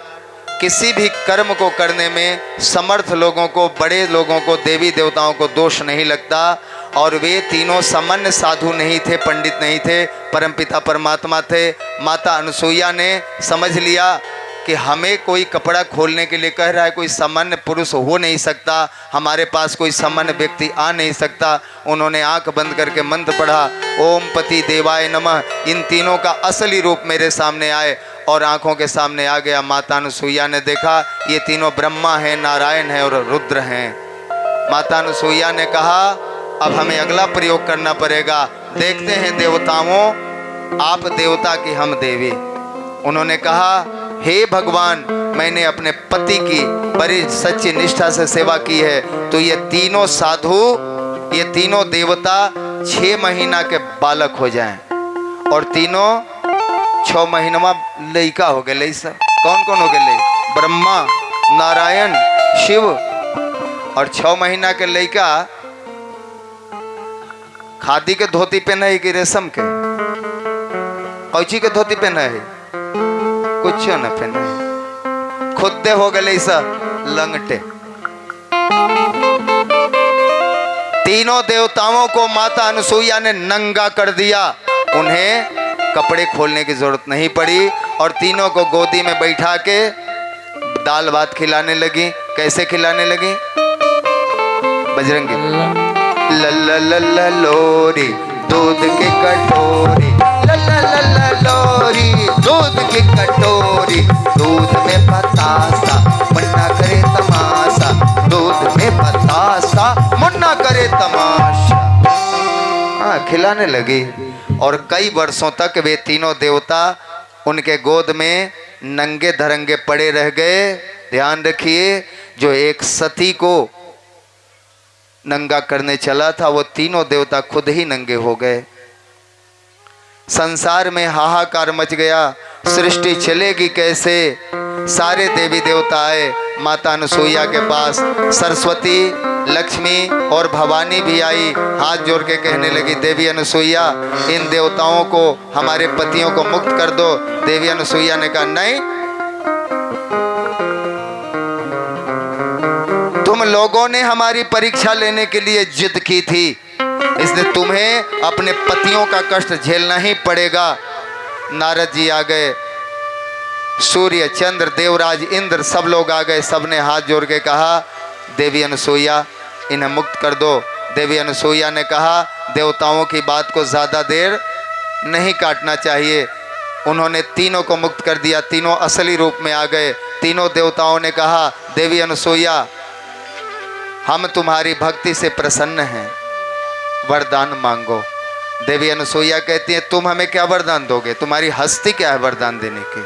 किसी भी कर्म को करने में समर्थ लोगों को, बड़े लोगों को, देवी देवताओं को दोष नहीं लगता। और वे तीनों सामान्य साधु नहीं थे, पंडित नहीं थे, परमपिता परमात्मा थे। माता अनसुईया ने समझ लिया कि हमें कोई कपड़ा खोलने के लिए कह रहा है, कोई सामान्य पुरुष हो नहीं सकता, हमारे पास कोई सामान्य व्यक्ति आ नहीं सकता। उन्होंने आंख बंद करके मंत्र पढ़ा, ओम पति देवाय नमः। इन तीनों का असली रूप मेरे सामने आए और आंखों के सामने आ गया। माता अनसुईया ने देखा ये तीनों ब्रह्मा हैं, नारायण हैं और रुद्र हैं। माता अनसुईया ने कहा अब हमें अगला प्रयोग करना पड़ेगा, देखते हैं देवताओं, आप देवता की हम देवी। उन्होंने कहा हे भगवान, मैंने अपने पति की बड़ी सच्ची निष्ठा से सेवा की है, तो ये तीनों साधु, ये तीनों देवता 6 महीना के बालक हो जाएं, और तीनों 6 महीना लड़का हो गए। सब कौन कौन हो गए? ब्रह्मा, नारायण, शिव। और 6 महीना के लड़का खादी के धोती पहना है कि रेशम के? कौची के धोती पहना है? कुछ न पहना है, खुद हो गए सब लंगटे। तीनों देवताओं को माता अनसुईया ने नंगा कर दिया। उन्हें कपड़े खोलने की जरूरत नहीं पड़ी, और तीनों को गोदी में बैठा के दाल भात खिलाने लगी। कैसे खिलाने लगी? बजरंगी लल्ला लल्ला लोरी दूध की कटोरी, लल्ला लल्ला लोरी दूध की कटोरी, दूध में बतासा मुन्ना करे तमाशा, दूध में बतासा मुन्ना करे तमाशा। हाँ, खिलाने लगी। और कई वर्षों तक वे तीनों देवता उनके गोद में नंगे धरंगे पड़े रह गए। ध्यान रखिए, जो एक सती को नंगा करने चला था वो तीनों देवता खुद ही नंगे हो गए। संसार में हाहाकार मच गया, सृष्टि चलेगी कैसे? सारे देवी देवता आए माता अनसुईया के पास। सरस्वती, लक्ष्मी और भवानी भी आई, हाथ जोड़ के कहने लगी, देवी अनसुईया, इन देवताओं को, हमारे पतियों को मुक्त कर दो। देवी अनसुईया ने कहा नहीं, तुम लोगों ने हमारी परीक्षा लेने के लिए जिद की थी, इसलिए तुम्हें अपने पतियों का कष्ट झेलना ही पड़ेगा। नारद जी आ गए, सूर्य चंद्र देवराज इंद्र सब लोग आ गए। सब ने हाथ जोड़ के कहा, देवी अनसुईया इन्हें मुक्त कर दो। देवी अनसुईया ने कहा, देवताओं की बात को ज़्यादा देर नहीं काटना चाहिए। उन्होंने तीनों को मुक्त कर दिया। तीनों असली रूप में आ गए। तीनों देवताओं ने कहा, देवी अनसुईया हम तुम्हारी भक्ति से प्रसन्न हैं, वरदान मांगो। देवी अनसुईया कहती है, तुम हमें क्या वरदान दोगे? तुम्हारी हस्ती क्या है वरदान देने की?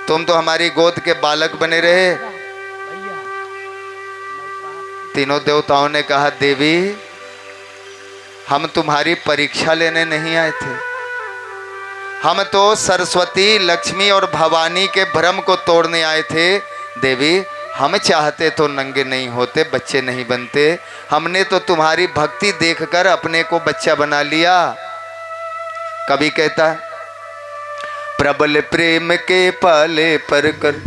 तुम तो हमारी गोद के बालक बने रहे। तीनों देवताओं ने कहा, देवी हम तुम्हारी परीक्षा लेने नहीं आए थे, हम तो सरस्वती लक्ष्मी और भवानी के भ्रम को तोड़ने आए थे। देवी हम चाहते तो नंगे नहीं होते, बच्चे नहीं बनते। हमने तो तुम्हारी भक्ति देखकर अपने को बच्चा बना लिया। कवि कहता है, प्रबल प्रेम के पाले पर कर,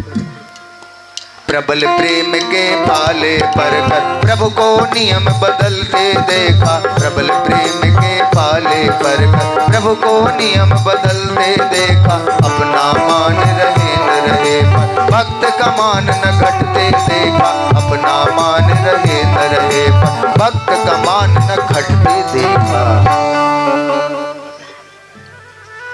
प्रबल प्रेम के पाले पर कर, प्रभु को नियम बदलते देखा। प्रबल प्रेम के पाले पर कर, प्रभु को नियम बदलते देखा। अपना मान रहे न रहे पर, भक्त का मान न घटते देखा। अपना मान रहे न रहे पर, भक्त का मान न घटते देखा।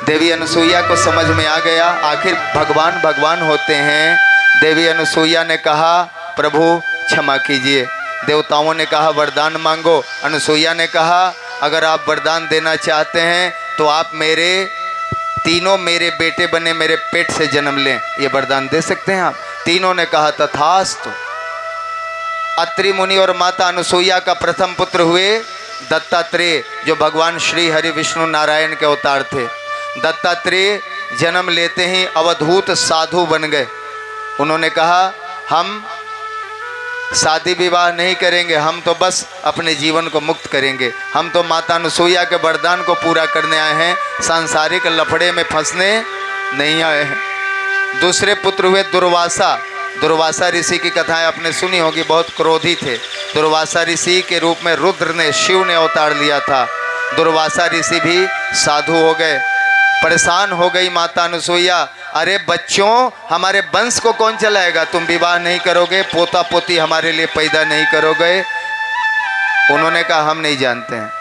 देवी अनसुईया को समझ में आ गया, आखिर भगवान भगवान होते हैं। देवी अनसुईया ने कहा, प्रभु क्षमा कीजिए। देवताओं ने कहा, वरदान मांगो। अनसुईया ने कहा, अगर आप वरदान देना चाहते हैं तो आप तीनों मेरे बेटे बने मेरे पेट से जन्म लें, ये वरदान दे सकते हैं आप? तीनों ने कहा, तथास्तु। अत्रि मुनि और माता अनसुईया का प्रथम पुत्र हुए दत्तात्रेय, जो भगवान श्री हरि विष्णु नारायण के अवतार थे। दत्तात्रेय जन्म लेते ही अवधूत साधु बन गए। उन्होंने कहा, हम शादी विवाह नहीं करेंगे, हम तो बस अपने जीवन को मुक्त करेंगे। हम तो माता अनसुईया के वरदान को पूरा करने आए हैं, सांसारिक लफड़े में फंसने नहीं आए हैं। दूसरे पुत्र हुए दुर्वासा। दुर्वासा ऋषि की कथाएं आपने सुनी होगी, बहुत क्रोधी थे। दुर्वासा ऋषि के रूप में रुद्र ने, शिव ने अवतार लिया था। दुर्वासा ऋषि भी साधु हो गए। परेशान हो गई माता अनसुईया, अरे बच्चों हमारे वंश को कौन चलाएगा? तुम विवाह नहीं करोगे, पोता पोती हमारे लिए पैदा नहीं करोगे। उन्होंने कहा, हम नहीं जानते हैं।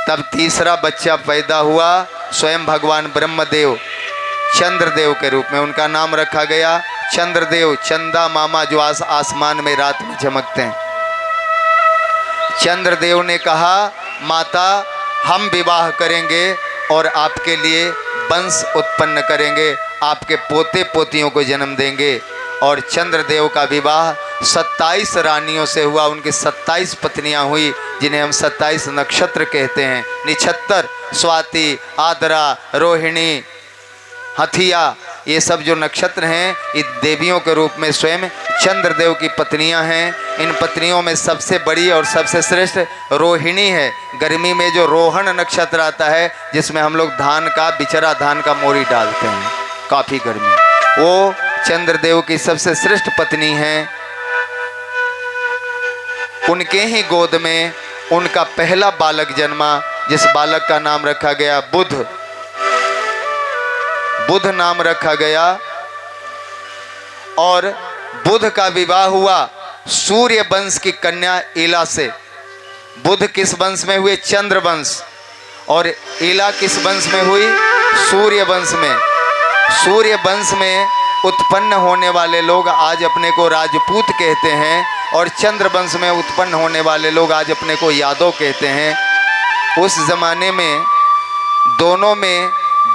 तब तीसरा बच्चा पैदा हुआ, स्वयं भगवान ब्रह्मदेव चंद्रदेव के रूप में। उनका नाम रखा गया चंद्रदेव, चंदा मामा जो आसमान में रात में चमकते हैं। चंद्रदेव ने कहा, माता हम विवाह करेंगे और आपके लिए वंश उत्पन्न करेंगे, आपके पोते पोतियों को जन्म देंगे। और चंद्रदेव का विवाह 27 रानियों से हुआ। उनकी 27 पत्नियां हुई, जिन्हें हम 27 नक्षत्र कहते हैं। निछत्तर, स्वाति, आद्रा, रोहिणी, हथिया, ये सब जो नक्षत्र हैं, ये देवियों के रूप में स्वयं चंद्रदेव की पत्नियां हैं। इन पत्नियों में सबसे बड़ी और सबसे श्रेष्ठ रोहिणी है। गर्मी में जो रोहण नक्षत्र आता है, जिसमें हम लोग धान का बिचरा, धान का मोरी डालते हैं, काफ़ी गर्मी, वो चंद्रदेव की सबसे श्रेष्ठ पत्नी हैं। उनके ही गोद में उनका पहला बालक जन्मा, जिस बालक का नाम रखा गया बुध। बुध नाम रखा गया। और बुध का विवाह हुआ सूर्य वंश की कन्या ईला से। बुध किस वंश में हुए? चंद्र वंश। और ईला किस वंश में हुई? सूर्य वंश में। सूर्य वंश में उत्पन्न होने वाले लोग आज अपने को राजपूत कहते हैं, और चंद्र वंश में उत्पन्न होने वाले लोग आज अपने को यादव कहते हैं। उस जमाने में दोनों में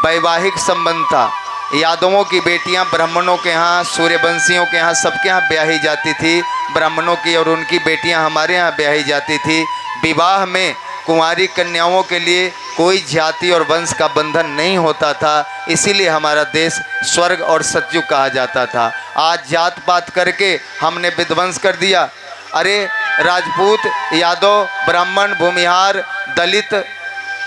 वैवाहिक संबंध था। यादवों की बेटियां ब्राह्मणों के यहाँ, सूर्यवंशियों के यहाँ, सबके यहाँ ब्याही जाती थी। ब्राह्मणों की और उनकी बेटियां हमारे यहाँ ब्याही जाती थी। विवाह में कुंवारी कन्याओं के लिए कोई जाति और वंश का बंधन नहीं होता था, इसीलिए हमारा देश स्वर्ग और सतयुग कहा जाता था। आज जात पात करके हमने विध्वंस कर दिया। अरे राजपूत, यादव, ब्राह्मण, भूमिहार, दलित,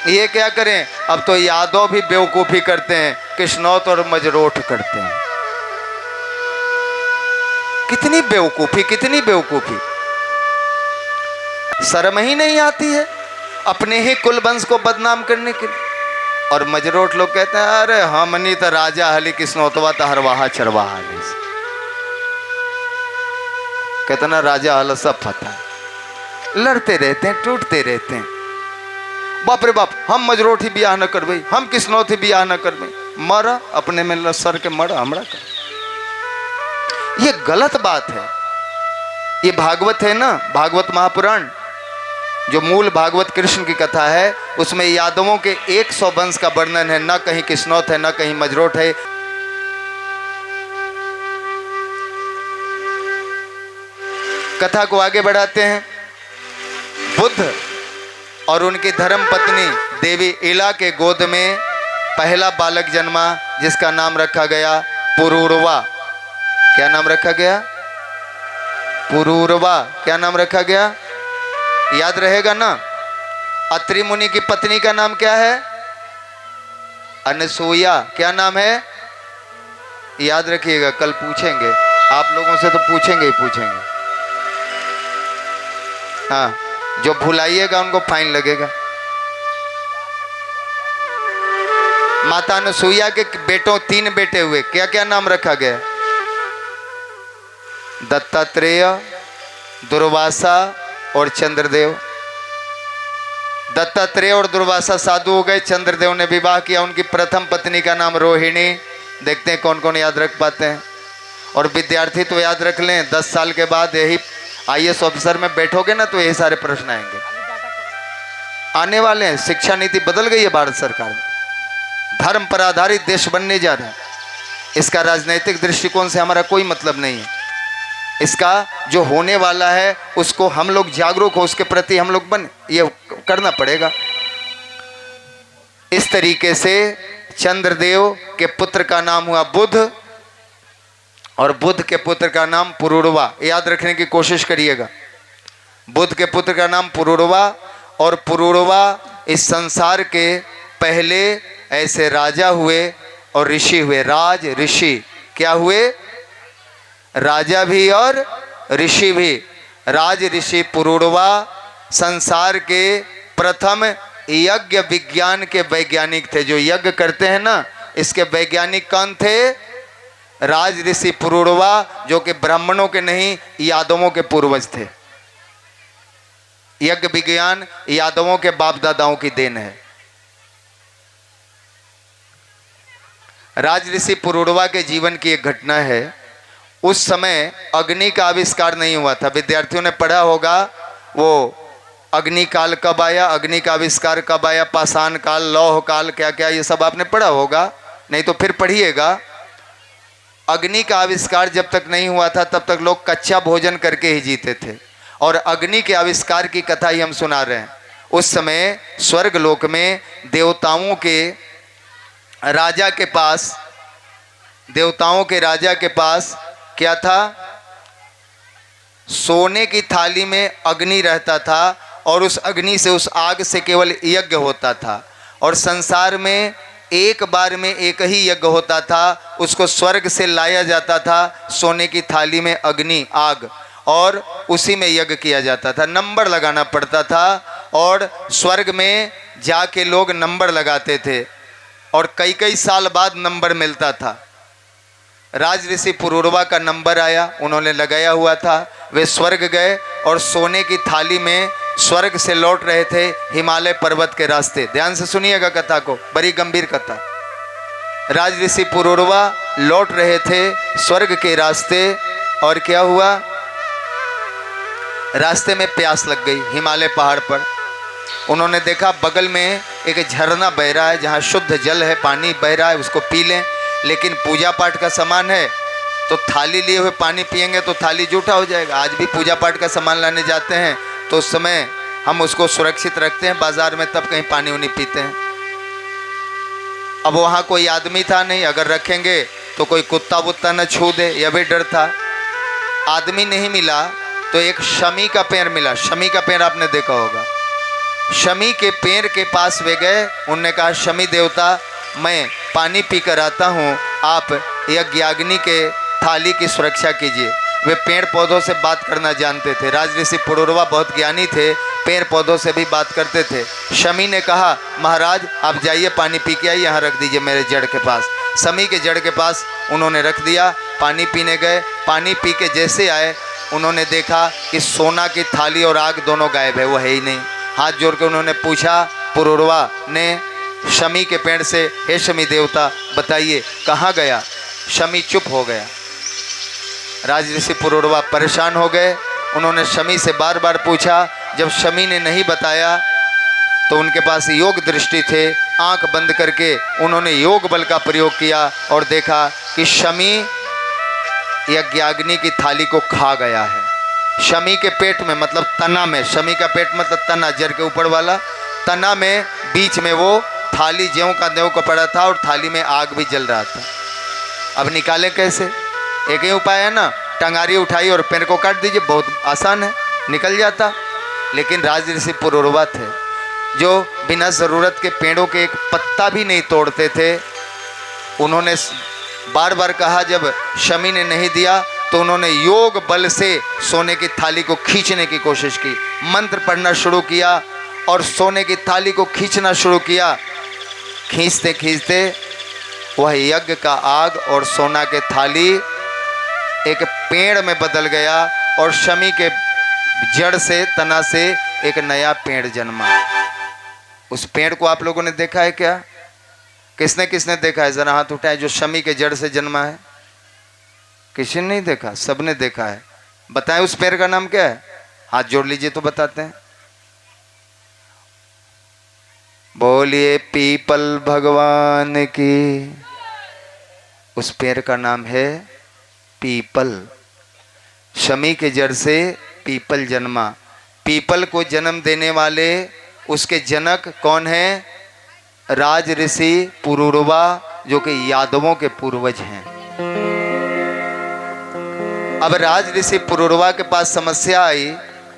ये क्या करें? अब तो यादव भी बेवकूफ़ी करते हैं, किश्नौत और मजरोठ करते हैं। कितनी बेवकूफ़ी, कितनी बेवकूफ़ी। शर्म ही नहीं आती है अपने ही कुल वंश को बदनाम करने के लिए। और मजरोट लोग कहते हैं अरे हमनी तो राजा हली किस्नोतवा तो हरवाहा चरवाहा हली। कहते ना राजा हल सब फता है, लड़ते रहते हैं, टूटते रहते हैं। बाप रे बाप, हम मजरोट ही बियाह न करबई, हम किस्नौत ही बियाह न करबई, मरा अपने में सर के मरा हमरा कर। ये गलत बात है। ये भागवत है ना, भागवत महापुराण जो मूल भागवत कृष्ण की कथा है, उसमें यादवों के 100 वंश का वर्णन है। न कहीं किस्नौत है, न कहीं मजरोट है। कथा को आगे बढ़ाते हैं। बुद्ध और उनकी धर्म पत्नी देवी इला के गोद में पहला बालक जन्मा, जिसका नाम रखा गया पुरूरवा। क्या नाम रखा गया? पुरूरवा। क्या नाम रखा गया? याद रहेगा ना। अत्रि मुनि की पत्नी का नाम क्या है? अनसुईया। क्या नाम है? याद रखिएगा, कल पूछेंगे आप लोगों से, तो पूछेंगे ही पूछेंगे। हाँ, जो भुलाइएगा उनको फाइन लगेगा। माता अनसुईया के बेटों 3 बेटे हुए। क्या क्या नाम रखा गया? दत्तात्रेय, दुर्वासा और चंद्रदेव। दत्तात्रेय और दुर्वासा साधु हो गए। चंद्रदेव ने विवाह किया। उनकी प्रथम पत्नी का नाम रोहिणी। देखते हैं कौन कौन याद रख पाते हैं। और विद्यार्थी तो याद रख लें, 10 साल के बाद यही IAS ऑफिसर में बैठोगे ना तो यही सारे प्रश्न आएंगे, आने वाले हैं। शिक्षा नीति बदल गई है भारत सरकार में, धर्म पर आधारित देश बनने जा रहा है। इसका राजनीतिक दृष्टिकोण से हमारा कोई मतलब नहीं है। इसका जो होने वाला है उसको हम लोग जागरूक हो, उसके प्रति हम लोग बने, ये करना पड़ेगा। इस तरीके से चंद्रदेव के पुत्र का नाम हुआ बुध और बुध के पुत्र का नाम पुरूरवा। याद रखने की कोशिश करिएगा। बुध के पुत्र का नाम पुरूरवा और पुरूरवा इस संसार के पहले ऐसे राजा हुए और ऋषि हुए। राज ऋषि क्या हुए? राजा भी और ऋषि भी। राज ऋषि पुरूरवा संसार के प्रथम यज्ञ विज्ञान के वैज्ञानिक थे। जो यज्ञ करते हैं ना, इसके वैज्ञानिक कौन थे? राज ऋषि पुरूरवा, जो कि ब्राह्मणों के नहीं यादवों के पूर्वज थे। यज्ञ विज्ञान यादवों के बाप दादाओं की देन है। राज ऋषि पुरूरवा के जीवन की एक घटना है। उस समय अग्नि का आविष्कार नहीं हुआ था। विद्यार्थियों ने पढ़ा होगा वो अग्नि काल कब आया, अग्नि का आविष्कार कब आया, पाषाण काल, लौह काल, क्या क्या, ये सब आपने पढ़ा होगा, नहीं तो फिर पढ़िएगा। अग्नि का आविष्कार जब तक नहीं हुआ था तब तक लोग कच्चा भोजन करके ही जीते थे। और अग्नि के आविष्कार की कथा ही हम सुना रहे हैं। उस समय स्वर्ग लोक में देवताओं के राजा के पास, देवताओं के राजा के पास क्या था? सोने की थाली में अग्नि रहता था और उस अग्नि से, उस आग से केवल यज्ञ होता था। और संसार में एक बार में एक ही यज्ञ होता था, उसको स्वर्ग से लाया जाता था सोने की थाली में अग्नि, आग, और उसी में यज्ञ किया जाता था। नंबर लगाना पड़ता था और स्वर्ग में जाके लोग नंबर लगाते थे और कई कई साल बाद नंबर मिलता था। राज ऋषि पुरूरवा का नंबर आया, उन्होंने लगाया हुआ था। वे स्वर्ग गए और सोने की थाली में स्वर्ग से लौट रहे थे हिमालय पर्वत के रास्ते। ध्यान से सुनिएगा कथा को, बड़ी गंभीर कथा। राज ऋषि पुरूरवा लौट रहे थे स्वर्ग के रास्ते और क्या हुआ? रास्ते में प्यास लग गई हिमालय पहाड़ पर। उन्होंने देखा बगल में एक झरना बह रहा है जहाँ शुद्ध जल है, पानी बह रहा है, उसको पी लें। लेकिन पूजा पाठ का सामान है तो थाली लिए हुए पानी पिएंगे तो थाली जूठा हो जाएगा। आज भी पूजा पाठ का सामान लाने जाते हैं तो उस समय हम उसको सुरक्षित रखते हैं बाजार में, तब कहीं पानी उनी पीते हैं। अब वहाँ कोई आदमी था नहीं, अगर रखेंगे तो कोई कुत्ता वुत्ता न छू दे, यह भी डर था। आदमी नहीं मिला तो एक शमी का पेड़ मिला। शमी का पेड़ आपने देखा होगा। शमी के पेड़ के पास वे गए। उन्होंने कहा, शमी देवता, मैं पानी पी कर आता हूँ, आप यज्ञाग्नि के थाली की सुरक्षा कीजिए। वे पेड़ पौधों से बात करना जानते थे। राज ऋषि पुरूरवा बहुत ज्ञानी थे, पेड़ पौधों से भी बात करते थे। शमी ने कहा महाराज आप जाइए पानी पी के आइए, यहाँ रख दीजिए मेरे जड़ के पास। शमी के जड़ के पास उन्होंने रख दिया, पानी पीने गए। पानी पी के जैसे आए उन्होंने देखा कि सोना की थाली और आग दोनों गायब है, वो है ही नहीं। हाथ जोड़ के उन्होंने पूछा पुरूरवा ने शमी के पेड़ से, हे शमी देवता बताइए कहाँ गया। शमी चुप हो गया। राज ऋषि पुरूरवा परेशान हो गए। उन्होंने शमी से बार बार पूछा। जब शमी ने नहीं बताया तो उनके पास योग दृष्टि थे, आंख बंद करके उन्होंने योग बल का प्रयोग किया और देखा कि शमी यज्ञाग्नि की थाली को खा गया है। शमी के पेट में मतलब तना में, शमी का पेट मतलब तना, जड़ के ऊपर वाला तना में बीच में वो थाली ज्यों का त्यों का पड़ा था और थाली में आग भी जल रहा था। अब निकालें कैसे? एक ही उपाय है ना, टंगारी उठाई और पेड़ को काट दीजिए, बहुत आसान है, निकल जाता। लेकिन राज ऋषि पुरूरवा थे जो बिना ज़रूरत के पेड़ों के एक पत्ता भी नहीं तोड़ते थे। उन्होंने बार बार कहा, जब शमी ने नहीं दिया तो उन्होंने योग बल से सोने की थाली को खींचने की कोशिश की, मंत्र पढ़ना शुरू किया और सोने की थाली को खींचना शुरू किया। खींचते खींचते वह यज्ञ का आग और सोना के थाली एक पेड़ में बदल गया और शमी के जड़ से, तना से एक नया पेड़ जन्मा। उस पेड़ को आप लोगों ने देखा है क्या? किसने किसने देखा है? जरा हाथ उठाए जो शमी के जड़ से जन्मा है। किसी ने नहीं देखा? सबने देखा है। बताएं उस पेड़ का नाम क्या है? हाथ जोड़ लीजिए तो बताते हैं। बोलिए पीपल भगवान की। उस पेड़ का नाम है पीपल। शमी के जड़ से पीपल जन्मा। पीपल को जन्म देने वाले उसके जनक कौन है? राज ऋषि पुरूरवा, जो कि यादवों के पूर्वज हैं। अब राज ऋषि पुरूरवा के पास समस्या आई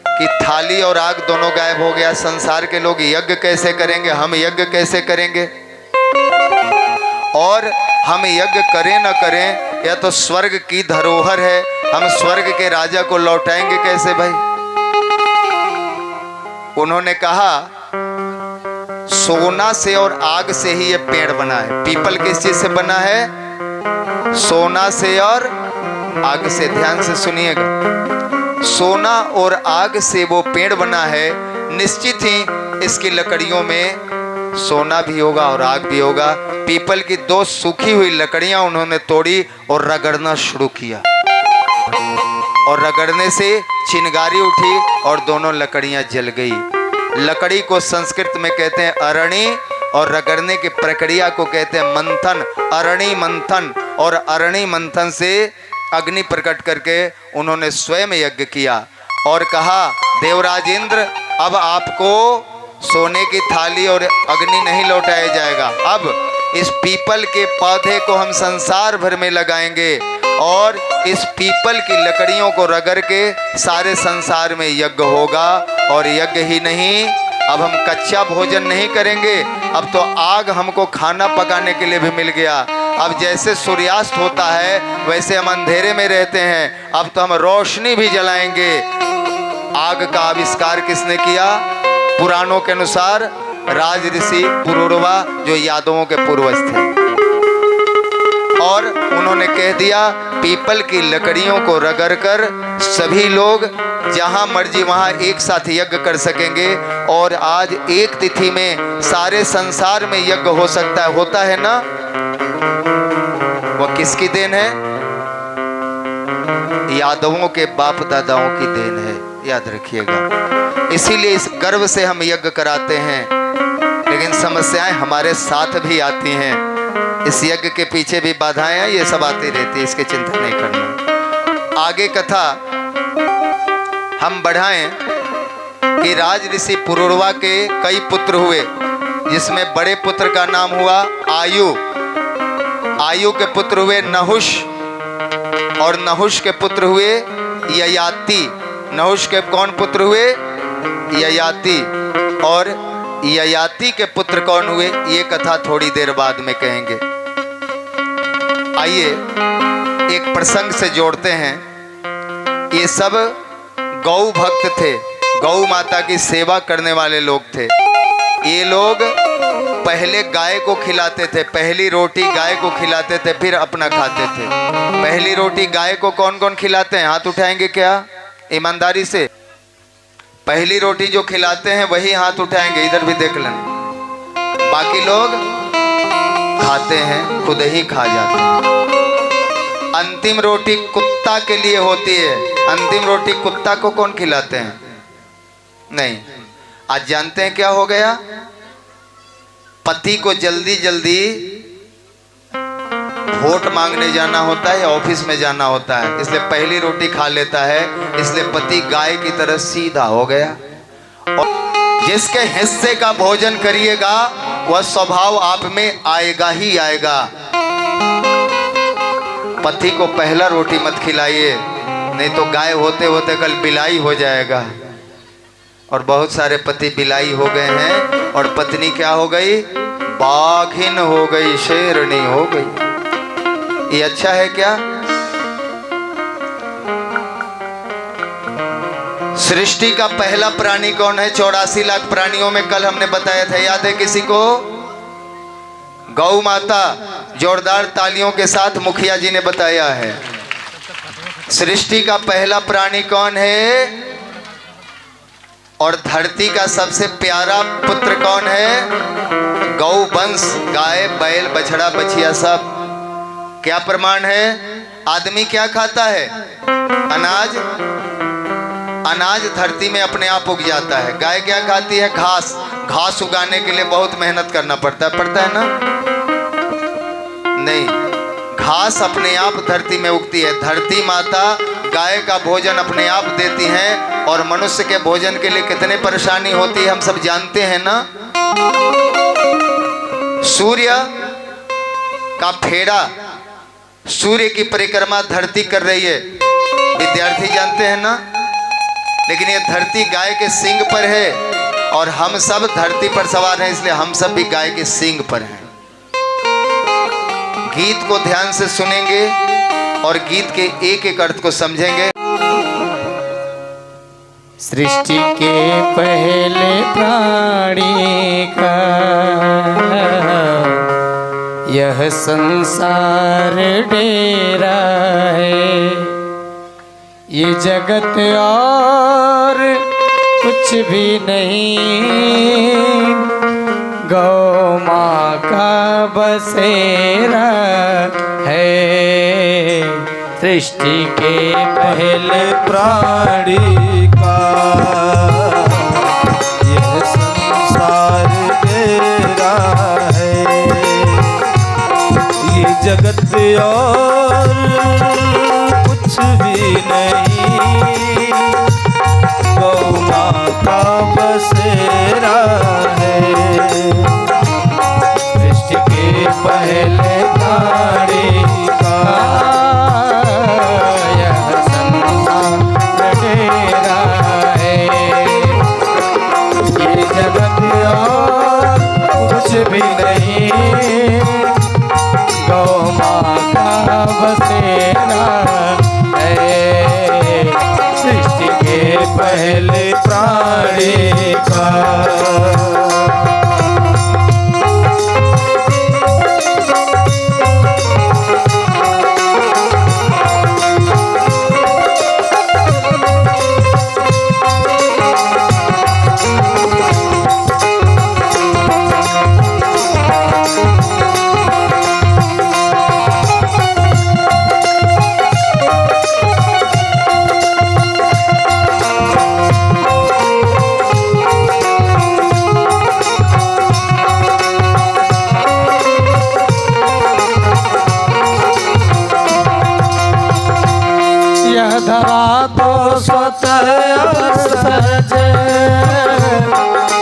कि थाली और आग दोनों गायब हो गया। संसार के लोग यज्ञ कैसे करेंगे, हम यज्ञ कैसे करेंगे? और हम यज्ञ करें न करें, या तो स्वर्ग की धरोहर है, हम स्वर्ग के राजा को लौटाएंगे कैसे भाई? उन्होंने कहा सोना से और आग से ही ये पेड़ बना है। पीपल किस चीज से बना है? सोना से और आग से। ध्यान से सुनिएगा, सोना और आग से वो पेड़ बना है। निश्चित ही इसकी लकड़ियों में सोना भी होगा और आग भी होगा। पीपल की दो सूखी हुई लकड़ियां उन्होंने तोड़ी और रगड़ना शुरू किया, और रगड़ने से चिंगारी उठी और दोनों लकड़ियां जल गई। लकड़ी को संस्कृत में कहते हैं अरणी, और रगड़ने की प्रक्रिया को कहते हैं मंथन, अरणी मंथन। और अरणी मंथन से अग्नि प्रकट करके उन्होंने स्वयं यज्ञ किया और कहा देवराज इंद्र, अब आपको सोने की थाली और अग्नि नहीं लौटाया जाएगा। अब इस पीपल के पौधे को हम संसार भर में लगाएंगे और इस पीपल की लकड़ियों को रगड़ के सारे संसार में यज्ञ होगा। और यज्ञ ही नहीं, अब हम कच्चा भोजन नहीं करेंगे, अब तो आग हमको खाना पकाने के लिए भी मिल गया। अब जैसे सूर्यास्त होता है वैसे हम अंधेरे में रहते हैं, अब तो हम रोशनी भी जलाएंगे। आग का आविष्कार किसने किया? पुराणों के अनुसार राज ऋषि पुरूरवा, जो यादवों के पूर्वज थे। और उन्होंने कह दिया पीपल की लकड़ियों को रगड़कर सभी लोग जहां मर्जी वहां एक साथ यज्ञ कर सकेंगे। और आज एक तिथि में सारे संसार में यज्ञ हो सकता है, होता है ना? वह किसकी देन है? यादवों के बाप दादाओं की देन है, याद रखिएगा। इसीलिए इस गर्व से हम यज्ञ कराते हैं, लेकिन समस्याएं हमारे साथ भी आती हैं। इस यज्ञ के पीछे भी बाधाएं हैं, ये सब आती रहती है, इसकी चिंता नहीं करना। आगे कथा हम बढ़ाएं कि राज ऋषि पुरूरवा के कई पुत्र हुए, जिसमें बड़े पुत्र का नाम हुआ आयु। आयु के पुत्र हुए नहुष, और नहुष के पुत्र हुए ययाति। नहुष के कौन पुत्र हुए? ययाति। और ययाति के पुत्र कौन हुए, ये कथा थोड़ी देर बाद में कहेंगे। आइए एक प्रसंग से जोड़ते हैं। ये सब गौ भक्त थे। गौ माता की सेवा करने वाले लोग थे। ये लोग पहले गाय को खिलाते थे, पहली रोटी गाय को खिलाते थे, फिर अपना खाते थे। पहली रोटी गाय को कौन कौन खिलाते हैं? हाथ उठाएंगे क्या ईमानदारी से? पहली रोटी जो खिलाते हैं वही हाथ उठाएंगे, इधर भी देख लें। बाकी लोग खाते हैं, खुद ही खा जाते हैं। अंतिम रोटी कुत्ता के लिए होती है। अंतिम रोटी कुत्ता को कौन खिलाते हैं? नहीं। आज जानते हैं क्या हो गया? पति को जल्दी जल्दी वोट मांगने जाना होता है, ऑफिस में जाना होता है, इसलिए पहली रोटी खा लेता है। इसलिए पति गाय की तरह सीधा हो गया। और जिसके हिस्से का भोजन करिएगा वह स्वभाव आप में आएगा ही आएगा। पति को पहला रोटी मत खिलाइए, नहीं तो गाय होते होते कल बिलाई हो जाएगा। और बहुत सारे पति बिलाई हो गए हैं और पत्नी क्या हो गई? बाघिन हो गई, शेरनी हो गई। ये अच्छा है क्या? सृष्टि का पहला प्राणी कौन है? 84 लाख प्राणियों में कल हमने बताया था, याद है किसी को? गौ माता। जोरदार तालियों के साथ मुखिया जी ने बताया है। सृष्टि का पहला प्राणी कौन है? और धरती का सबसे प्यारा पुत्र कौन है? गौ वंश, गाय, बैल, बछड़ा, बछिया सब। क्या प्रमाण है? आदमी क्या खाता है? अनाज। अनाज धरती में अपने आप उग जाता है। गाय क्या खाती है? घास। घास उगाने के लिए बहुत मेहनत करना पड़ता है ना? नहीं, घास अपने आप धरती में उगती है। धरती माता गाय का भोजन अपने आप देती हैं। और मनुष्य के भोजन के लिए कितने परेशानी होती है हम सब जानते हैं ना? सूर्य का फेरा, सूर्य की परिक्रमा धरती कर रही है, विद्यार्थी जानते हैं ना? लेकिन ये धरती गाय के सींग पर है और हम सब धरती पर सवार हैं, इसलिए हम सब भी गाय के सींग पर हैं। गीत को ध्यान से सुनेंगे और गीत के एक एक अर्थ को समझेंगे। सृष्टि के पहले प्राणी का यह संसार डेरा है। ये जगत और कुछ भी नहीं, गौ माँ का बसेरा है। सृष्टि के पहले प्राणी का यह संसार तेरा है। ये जगत और कुछ भी नहीं, गौ माँ का बसेरा है। सृष्टि के पहले प्राणी का कुछ भी नहीं, गौ माँ का बसेरा है। सृष्टि के पहले प्राणी का धरा तो स्वतः सजे,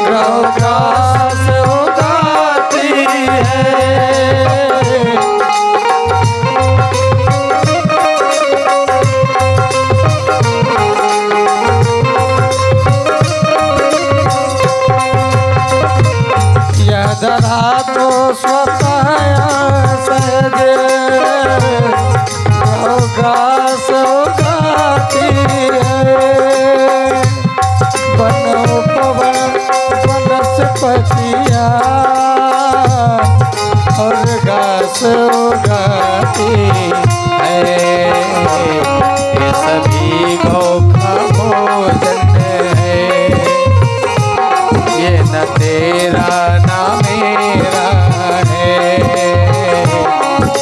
गौ घास उगाती है। यह धरा तो स्वतः सजे, गौ घास उगाती है।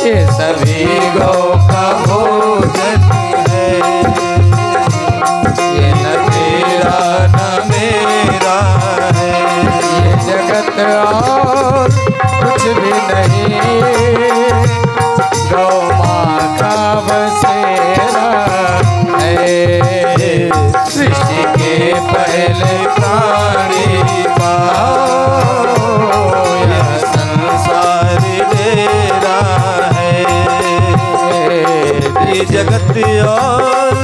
ये सभी गौ का भोजन है। ये न तेरा न मेरा है। ये जगत और कुछ भी नहीं, गौ माँ का बसेरा है। सृष्टि के पहले प्राणी का यह संसार डेरा है। ये जगत और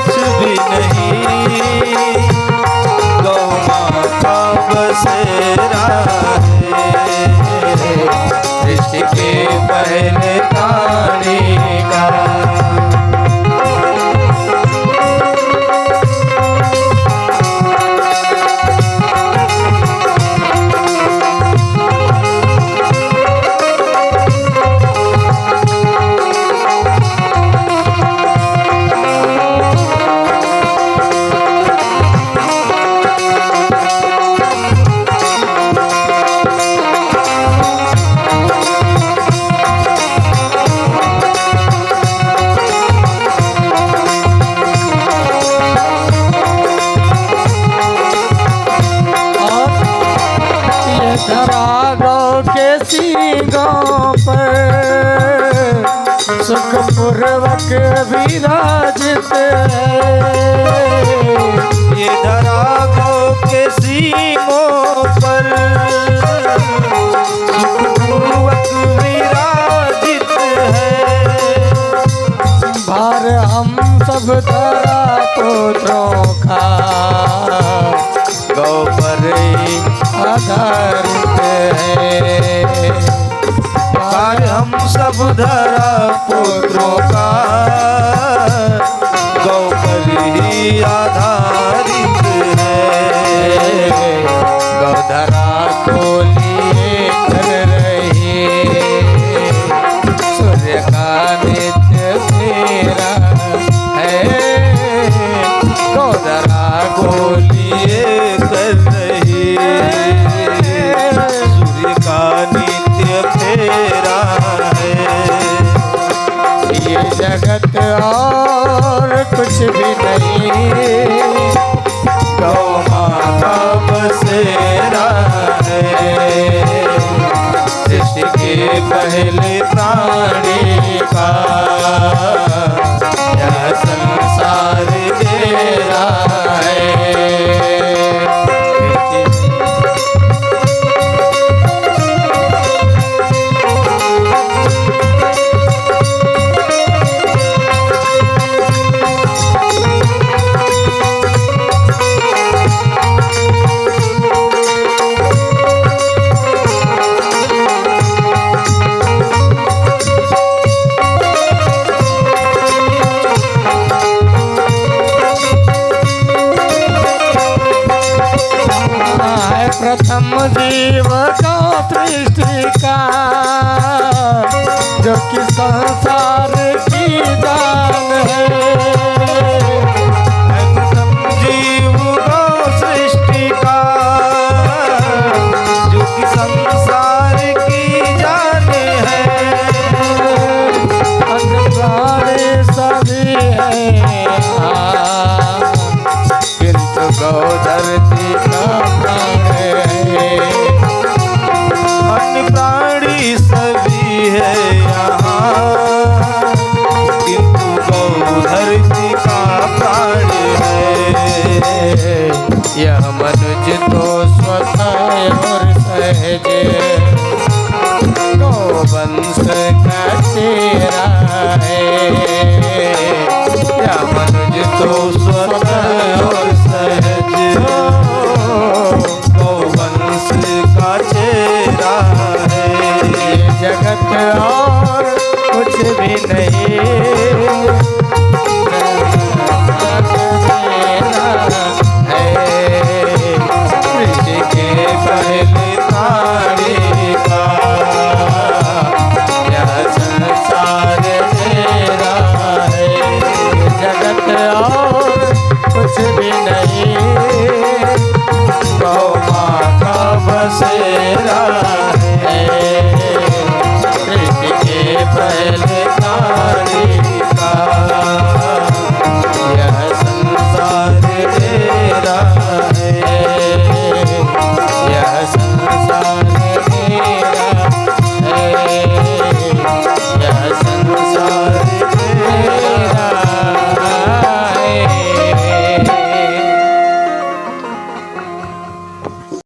कुछ भी नहीं, गौ माँ का बसेरा है। सृष्टि के पहले प्राणी का सुखपूर्वक विराजित है। ये धरा गौ के सींगों पर सुखपूर्वक विराजित है। भार हम सब धरा पुत्रों का गौ पर ही आधारित है। भार हम सब धरा पुत्रों का गौ पर ही आधारित है। गौधरा को लिए कर रही सूर्य का नित्य फेरा है। गौधरा को लिए कर रही सूर्य का नित्य फेरा है। ये जगत और कुछ भी नहीं, गौ माँ का बसेरा है। सृष्टि के पहले प्राणी का यह संसार तेरा है। प्रथम जीव का सृष्टि का जो कि संसार की दान है। प्रथम जीव का सृष्टि का जो कि संसार की जान है। अन्न प्राणी सभी है किंतु गौ धरती का प्राण है। अन्य प्राणी सभी है यहाँ किंतु गौ धरती का प्राण है। यह मनुज तो स्वतः और सहज गौ वंश का चेहरा है। यह मनुज तो स्वतः और सहज गौ वंश का चेहरा है। जगत और कुछ भी नहीं,